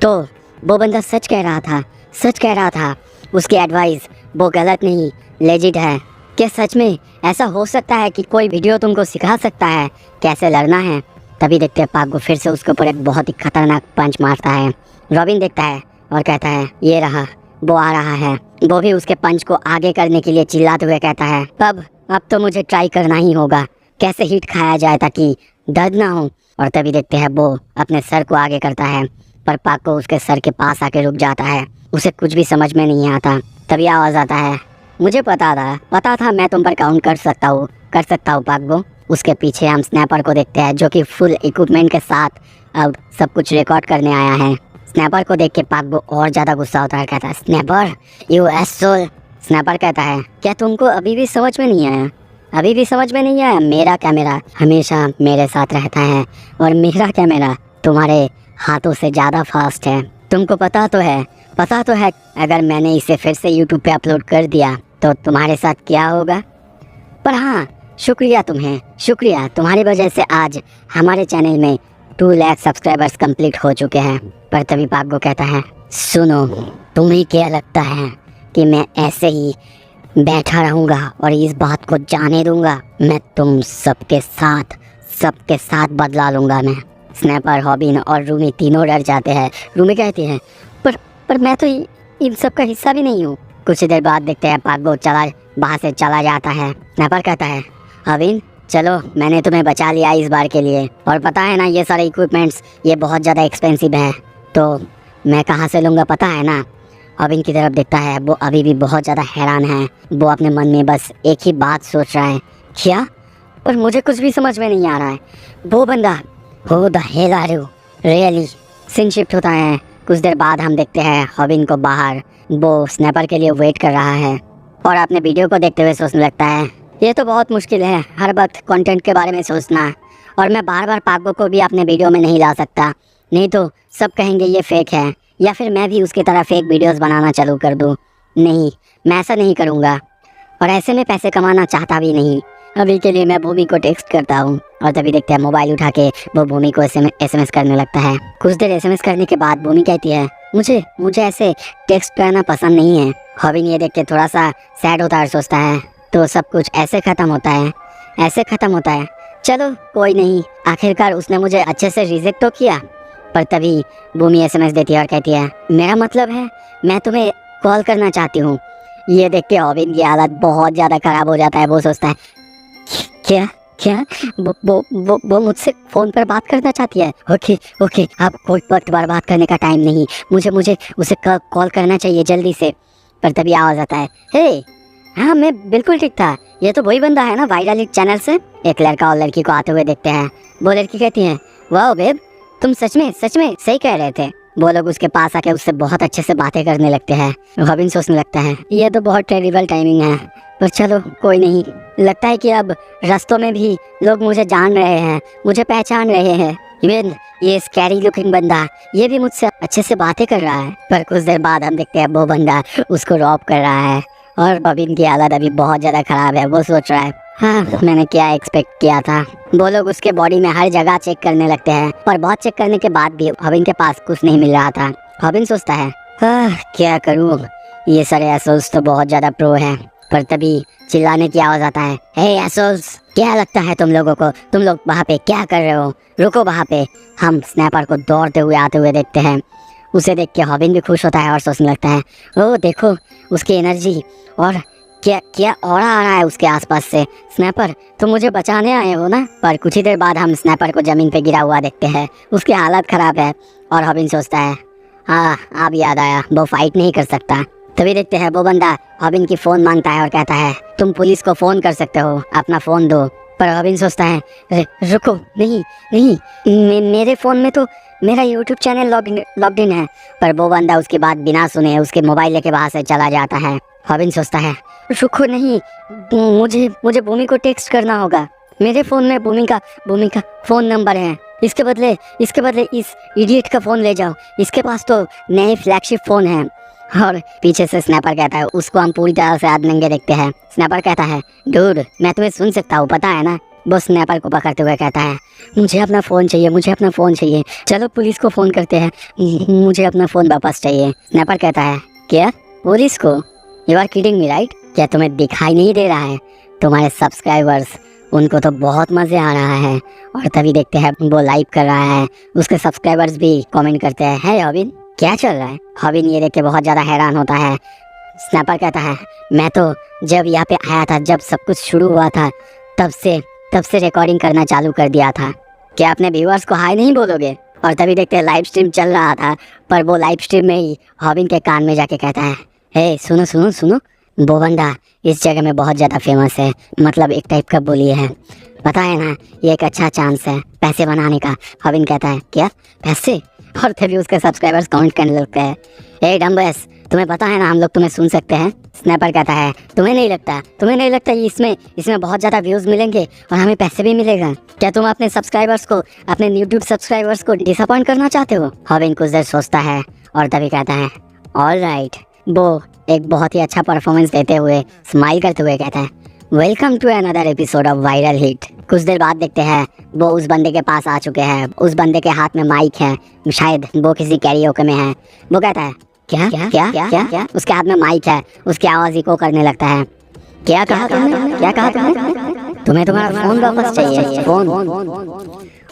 तो वो बंदा सच कह रहा था, सच कह रहा था। उसकी एडवाइस वो गलत नहीं, लेजिट है। क्या सच में ऐसा हो सकता है कि कोई वीडियो तुमको सिखा सकता है कैसे लड़ना है? तभी देखते हैं पाक को फिर से उसके ऊपर एक बहुत ही खतरनाक पंच मारता है। रॉबिन देखता है और कहता है, ये रहा, वो आ रहा है। वो भी उसके पंच को आगे करने के लिए चिल्लाते हुए कहता है, अब तो मुझे ट्राई करना ही होगा, कैसे हिट खाया जाए ताकि दर्द ना हो। और तभी देखते हैं वो अपने सर को आगे करता है, पर पाक को उसके सर के पास आके रुक जाता है। उसे कुछ भी समझ में नहीं आता। तभी आवाज़ आता है, मुझे पता था मैं तुम पर काउंट कर सकता हूँ पाक वो। उसके पीछे हम स्नैपर को देखते हैं जो कि फुल इक्विपमेंट के साथ अब सब कुछ रिकॉर्ड करने आया है। स्नैपर को देख के पाक वो और ज़्यादा गुस्सा होता है, कहता है, स्नैपर यू एसोल। स्नैपर कहता है, क्या तुमको अभी भी समझ में नहीं आया? अभी भी समझ में नहीं आया? मेरा कैमरा हमेशा मेरे साथ रहता है और मेरा कैमरा तुम्हारे हाथों से ज़्यादा फास्ट है। तुमको पता तो है अगर मैंने इसे फिर से यूट्यूब पे अपलोड कर दिया तो तुम्हारे साथ क्या होगा। पर हाँ, शुक्रिया तुम्हारी वजह से आज हमारे चैनल में 2 लाख सब्सक्राइबर्स कंप्लीट हो चुके हैं। पर तभी पाक को कहता है, सुनो, तुम्हें क्या लगता है कि मैं ऐसे ही बैठा रहूँगा और इस बात को जाने दूँगा? मैं तुम सबके साथ बदला लूँगा मैं। स्नैपर, हॉबिन और रूमी तीनों डर जाते हैं। रूमी कहती है, पर मैं तो इन सब का हिस्सा भी नहीं हूँ। कुछ देर बाद देखते हैं पाक वो बाहर से चला जाता है। स्नैपर कहता है, हॉबिन चलो, मैंने तुम्हें बचा लिया इस बार के लिए। और पता है ना, ये सारे इक्विपमेंट्स ये बहुत ज़्यादा एक्सपेंसिव हैं, तो मैं कहाँ से लूँगा पता है ना। हॉबिन की तरफ देखता है, वो अभी भी बहुत ज़्यादा हैरान है। वो अपने मन में बस एक ही बात सोच रहा है, क्या? पर मुझे कुछ भी समझ में नहीं आ रहा है। वो बंदा, who the hell are you really? Scene shift होता है। कुछ देर बाद हम देखते हैं हॉबिन को बाहर, वो स्नैपर के लिए वेट कर रहा है और अपने वीडियो को देखते हुए सोचने लगता है, ये तो बहुत मुश्किल है हर वक्त कंटेंट के बारे में सोचना, और मैं बार बार पाको को भी अपने वीडियो में नहीं ला सकता, नहीं तो सब कहेंगे ये फेक है, या फिर मैं भी उसकी तरह फेक वीडियोस बनाना चालू कर दूँ। नहीं, मैं ऐसा नहीं करूँगा और ऐसे में पैसे कमाना चाहता भी नहीं। अभी के लिए मैं भूमि को टेक्स्ट करता हूँ। और तभी देखते हैं मोबाइल उठा के वो भूमि को एसएमएस करने लगता है। कुछ देर एसएमएस करने के बाद भूमि कहती है, मुझे ऐसे टेक्स्ट करना पसंद नहीं है। हॉबिन ये देख के थोड़ा सा सैड होता है, सोचता है तो सब कुछ ऐसे ख़त्म होता है। चलो कोई नहीं, आखिरकार उसने मुझे अच्छे से रिजेक्ट तो किया। पर तभी भूमि एसएमएस देती है और कहती है, मेरा मतलब है मैं तुम्हें कॉल करना चाहती हूँ। ये देख के हॉबिन की हालत बहुत ज़्यादा ख़राब हो जाता है। वो सोचता है, क्या वो मुझसे फ़ोन पर बात करना चाहती है? ओके, अब कोई वक्त बर्बाद करने का टाइम नहीं, मुझे उसे कॉल करना चाहिए जल्दी से। पर तभी आवाज़ आता है, हे हाँ, मैं बिल्कुल ठीक था, ये तो वही बंदा है ना वायरल चैनल से। एक लड़का और लड़की को आते हुए देखते हैं। वो लड़की कहती है, वाह बेब, तुम सच में सही कह रहे थे। वो लोग उसके पास आके उससे बहुत अच्छे से बातें करने लगते हैं। रॉबिन सोचने लगता है, ये तो बहुत टेरिबल टाइमिंग है, पर चलो कोई नहीं। लगता है कि अब रास्तों में भी लोग मुझे जान रहे हैं, मुझे पहचान रहे हैं। इवन ये स्कैरी लुकिंग बंदा, ये भी मुझसे अच्छे से बातें कर रहा है। पर कुछ देर बाद हम देखते हैं वो बंदा उसको रॉब कर रहा है और रॉबिन की हालत अभी बहुत ज़्यादा ख़राब है। वो सोच रहा है, हाँ, मैंने क्या एक्सपेक्ट किया था। वो लोग उसके बॉडी में हर जगह चेक करने लगते हैं, पर बहुत चेक करने के बाद भी हॉबिन के पास कुछ नहीं मिल रहा था। हॉबिन सोचता है, क्या करूँ, ये सारे एसोल्स तो बहुत ज्यादा प्रो हैं। पर तभी चिल्लाने की आवाज आता है, हे एसोल्स, क्या लगता है तुम लोगों को? तुम लोग वहाँ पे क्या कर रहे हो? रुको वहाँ पे। हम स्नैपर को दौड़ते हुए आते हुए देखते हैं। उसे देख के हॉबिन भी खुश होता है और सोचने लगता है, ओ देखो उसकी एनर्जी, और क्या क्या ऑरा आ रहा है उसके आसपास से। स्नैपर, तुम मुझे बचाने आए हो ना? पर कुछ ही देर बाद हम स्नैपर को जमीन पे गिरा हुआ देखते हैं। उसकी हालत खराब है और हॉबिन सोचता है, हाँ अब याद आया, वो फाइट नहीं कर सकता। तभी देखते हैं वो बंदा हॉबिन की फ़ोन मांगता है और कहता है, तुम पुलिस को फ़ोन कर सकते हो, अपना फ़ोन दो। पर हॉबिन सोचता है, रुको, नहीं नहीं, मेरे फ़ोन में तो मेरा यूट्यूब चैनल लॉग्ड इन है। पर वो बंदा उसकी बात बिना सुने उसके मोबाइल लेके वहाँ से चला जाता है। हॉबिन सोचता है, रुको, नहीं, मुझे भूमि को टेक्स्ट करना होगा। मेरे फ़ोन में भूमि का फ़ोन नंबर है। इसके बदले इस इडियट का फ़ोन ले जाओ, इसके पास तो नए फ्लैगशिप फ़ोन है। और पीछे से स्नैपर कहता है, उसको हम पूरी तरह से आदनंगे देखते हैं। स्नैपर कहता है, डूड, मैं तुम्हें सुन सकता हूँ, पता है ना? वो स्नैपर को पकड़ते हुए कहता है, मुझे अपना फ़ोन चाहिए, चलो पुलिस को फ़ोन करते हैं, मुझे अपना फ़ोन वापस चाहिए। स्नैपर कहता है, क्या, पुलिस को? You are kidding me right? क्या तुम्हें दिखाई नहीं दे रहा है? तुम्हारे सब्सक्राइबर्स, उनको तो बहुत मज़े आ रहा है। और तभी देखते हैं वो लाइव कर रहा है, उसके सब्सक्राइबर्स भी कमेंट करते हैं, है हॉबिन, क्या चल रहा है? हॉबिन ये देख के बहुत ज़्यादा हैरान होता है। स्नैपर कहता है, मैं तो जब यहाँ पे आया था, जब सब कुछ शुरू हुआ था, तब से रिकॉर्डिंग करना चालू कर दिया था। क्या अपने व्यूअर्स को हाय नहीं बोलोगे? और तभी देखते हैं लाइव स्ट्रीम चल रहा था, पर वो लाइव स्ट्रीम में ही हॉबिन के कान में जाके कहता है, हे सुनो, वो बंदा इस जगह में बहुत ज़्यादा फेमस है, मतलब एक टाइप का बुली है, पता है ना? ये एक अच्छा चांस है पैसे बनाने का। हॉबिन कहता है, क्या पैसे? और तभी उसके सब्सक्राइबर्स कमेंट करने लगते हैं, हे डम्बस, तुम्हें पता है ना हम लोग तुम्हें सुन सकते हैं। स्नैपर कहता है, तुम्हें नहीं लगता इसमें बहुत ज़्यादा व्यूज़ मिलेंगे और हमें पैसे भी मिलेगा? क्या तुम अपने सब्सक्राइबर्स को, अपने यूट्यूब सब्सक्राइबर्स को डिसअपॉइंट करना चाहते हो? हॉबिन कुछ देर सोचता है और तभी कहता है, ऑल राइट। वो एक बहुत ही अच्छा परफॉर्मेंस देते हुए स्माइल करते हुए कहता है, welcome to another episode of viral hit. कुछ देर बाद देखते हैं वो उस बंदे के पास आ चुके हैं। उस बंदे के हाथ में माइक है, शायद वो किसी कैरियोके में है। वो कहता है, क्या? उसके हाथ में माइक है, उसकी आवाज़ इको करने लगता है। क्या कहा तुमने? तुम्हें तुम्हारा फ़ोन वापस चाहिए, फ़ोन।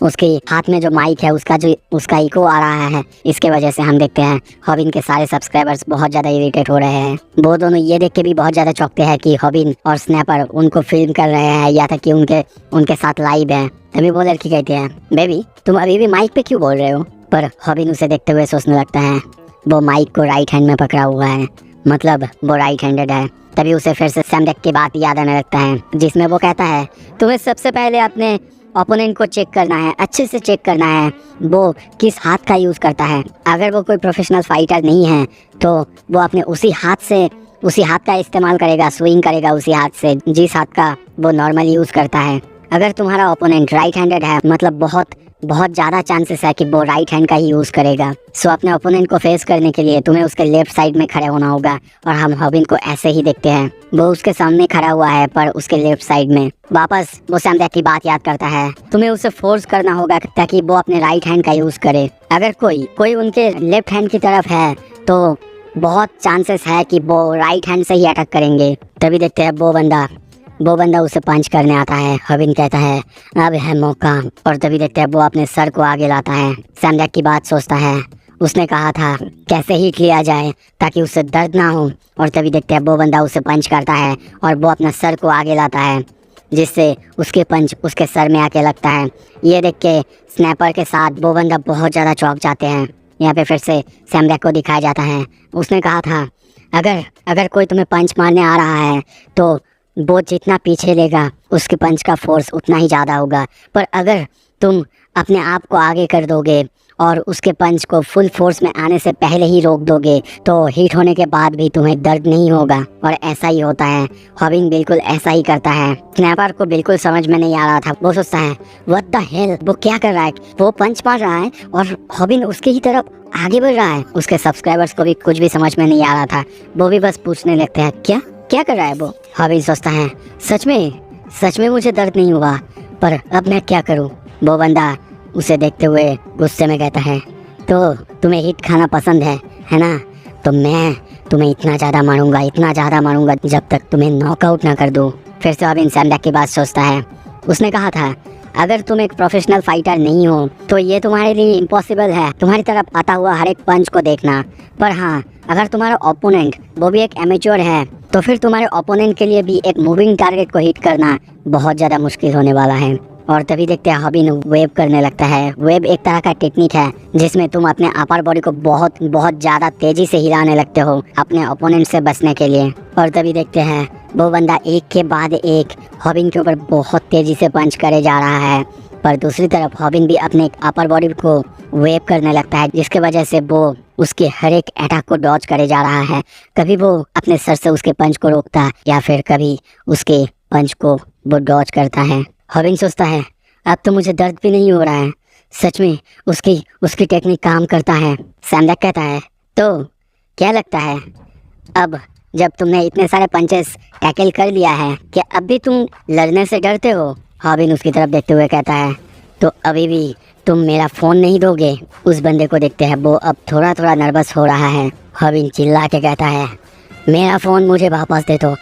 उसके हाथ में जो माइक है उसका इको आ रहा है। इसके वजह से हम देखते हैं हॉबिन के सारे सब्सक्राइबर्स बहुत ज़्यादा इरिटेट हो रहे हैं। वो दोनों ये देख के भी बहुत ज़्यादा चौंकते हैं कि हॉबिन और स्नैपर उनको फिल्म कर रहे हैं या तक कि उनके साथ लाइव हैं। तभी वो लड़की कहती है, बेबी तुम अभी भी माइक पे क्यों बोल रहे हो? पर हॉबिन उसे देखते हुए सोचने लगता है, वो माइक को राइट हैंड में पकड़ा हुआ है, मतलब वो राइट हैंडेड है। तभी उसे फिर से सैमडेक की बात याद आने लगता है, जिसमें वो कहता है, तुम्हें सबसे पहले अपने ओपोनेंट को चेक करना है, अच्छे से चेक करना है वो किस हाथ का यूज़ करता है। अगर वो कोई प्रोफेशनल फाइटर नहीं है तो वो अपने उसी हाथ का इस्तेमाल करेगा, स्विंग करेगा उसी हाथ से जिस हाथ का वो नॉर्मल यूज़ करता है। अगर तुम्हारा ओपोनेंट राइट हैंडेड है, मतलब बहुत ज़्यादा चांसेस है कि वो राइट हैंड का ही यूज़ करेगा। सो अपने ओपोनेंट को फेस करने के लिए तुम्हें उसके लेफ्ट साइड में खड़े होना होगा। और हम हॉबिन को ऐसे ही देखते हैं, वो उसके सामने खड़ा हुआ है पर उसके लेफ्ट साइड में। वापस वो सैमडेक की बात याद करता है, तुम्हें उसे फोर्स करना होगा ताकि वो अपने राइट हैंड का यूज़ करे। अगर कोई उनके लेफ्ट हैंड की तरफ है तो बहुत चांसेस है कि वो राइट हैंड से ही अटैक करेंगे। तभी देखते हैं वो बंदा उसे पंच करने आता है। हॉबिन कहता है, अब है मौका। और तभी देखते हैं वो अपने सर को आगे लाता है। सैमडेक की बात सोचता है, उसने कहा था कैसे हिट लिया जाए ताकि उससे दर्द ना हो। और तभी देखते हैं वो बंदा उसे पंच करता है और वो अपना सर को आगे लाता है, जिससे उसके पंच उसके सर में आके लगता है। ये देख के स्नैपर के साथ वो बंदा बहुत ज़्यादा चौंक जाते हैं। यहाँ पे फिर से सैमडेक को दिखाया जाता है, उसने कहा था अगर कोई तुम्हें पंच मारने आ रहा है तो वो जितना पीछे लेगा उसके पंच का फोर्स उतना ही ज़्यादा होगा। पर अगर तुम अपने आप को आगे कर दोगे और उसके पंच को फुल फोर्स में आने से पहले ही रोक दोगे तो हिट होने के बाद भी तुम्हें दर्द नहीं होगा। और ऐसा ही होता है, हॉबिन बिल्कुल ऐसा ही करता है। स्नैपर को बिल्कुल समझ में नहीं आ रहा था। वो सोचता है, व्हाट द हेल, वो क्या कर रहा है? वो पंच मार रहा है और हॉबिन उसके ही तरफ आगे बढ़ रहा है। उसके सब्सक्राइबर्स को भी कुछ भी समझ में नहीं आ रहा था। वो भी बस पूछने लगते हैं, क्या कर रहा है वो? हॉबिन सोचता है, सच में मुझे दर्द नहीं हुआ, पर अब मैं क्या करूं? वो बंदा उसे देखते हुए गुस्से में कहता है, तो तुम्हें हिट खाना पसंद है ना? तो मैं तुम्हें इतना ज़्यादा मारूंगा जब तक तुम्हें नॉकआउट ना कर दूं। फिर से हॉबिन सैम दैक की बात सोचता है। उसने कहा था, अगर तुम एक प्रोफेशनल फाइटर नहीं हो तो ये तुम्हारे लिए इम्पॉसिबल है तुम्हारी तरफ आता हुआ हर एक पंच को देखना। पर हाँ, अगर तुम्हारा ओपोनेंट वो भी एक एमेच्योर है तो फिर तुम्हारे ओपोनेंट के लिए भी एक मूविंग टारगेट को हिट करना बहुत ज़्यादा मुश्किल होने वाला है। और तभी देखते हैं हॉबिन वेव करने लगता है। वेव एक तरह का टेक्निक है जिसमें तुम अपने अपर बॉडी को बहुत ज़्यादा तेजी से हिलाने लगते हो अपने ओपोनेंट से बचने के लिए। और तभी देखते हैं वो बंदा एक के बाद एक हॉबिन के ऊपर बहुत तेजी से पंच करे जा रहा है, पर दूसरी तरफ हॉबिन भी अपने अपर बॉडी को वेव करने लगता है, जिसके वजह से वो उसके हर एक अटैक को डॉज करे जा रहा है। कभी वो अपने सर से उसके पंच को रोकता है या फिर कभी उसके पंच को वो डॉज करता है। हॉबिन सोचता है, अब तो मुझे दर्द भी नहीं हो रहा है। सच में उसकी टेक्निक काम करता है। सैम दैक कहता है, तो क्या लगता है अब जब तुमने इतने सारे पंचेस टैकल कर लिया है, क्या अब भी तुम लड़ने से डरते हो? हॉबिन उसकी तरफ देखते हुए कहता है, तो अभी भी तुम मेरा फ़ोन नहीं दोगे? उस बंदे को देखते हैं वो अब थोड़ा नर्वस हो रहा है। हॉबिन चिल्ला के कहता है, मेरा फ़ोन मुझे वापस दे दो,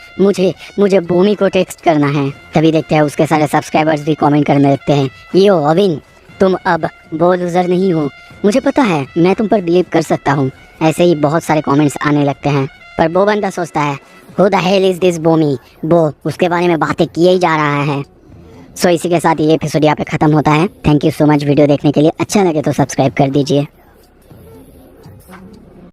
मुझे भूमि को टेक्स्ट करना है। तभी देखते हैं उसके सारे सब्सक्राइबर्स भी कमेंट करने लगते हैं, यो हॉबिन, तुम अब वो लूज़र नहीं हो, मुझे पता है मैं तुम पर बिलीव कर सकता हूँ। ऐसे ही बहुत सारे कमेंट्स आने लगते हैं। पर वो बंदा सोचता है, who the hell is this Bhoomi? वो उसके बारे में बातें किए ही जा रहा है। सो इसी के साथ ये एपिसोड यहाँ पे ख़त्म होता है। Thank you so much video देखने के लिए। अच्छा लगे तो सब्सक्राइब कर दीजिए।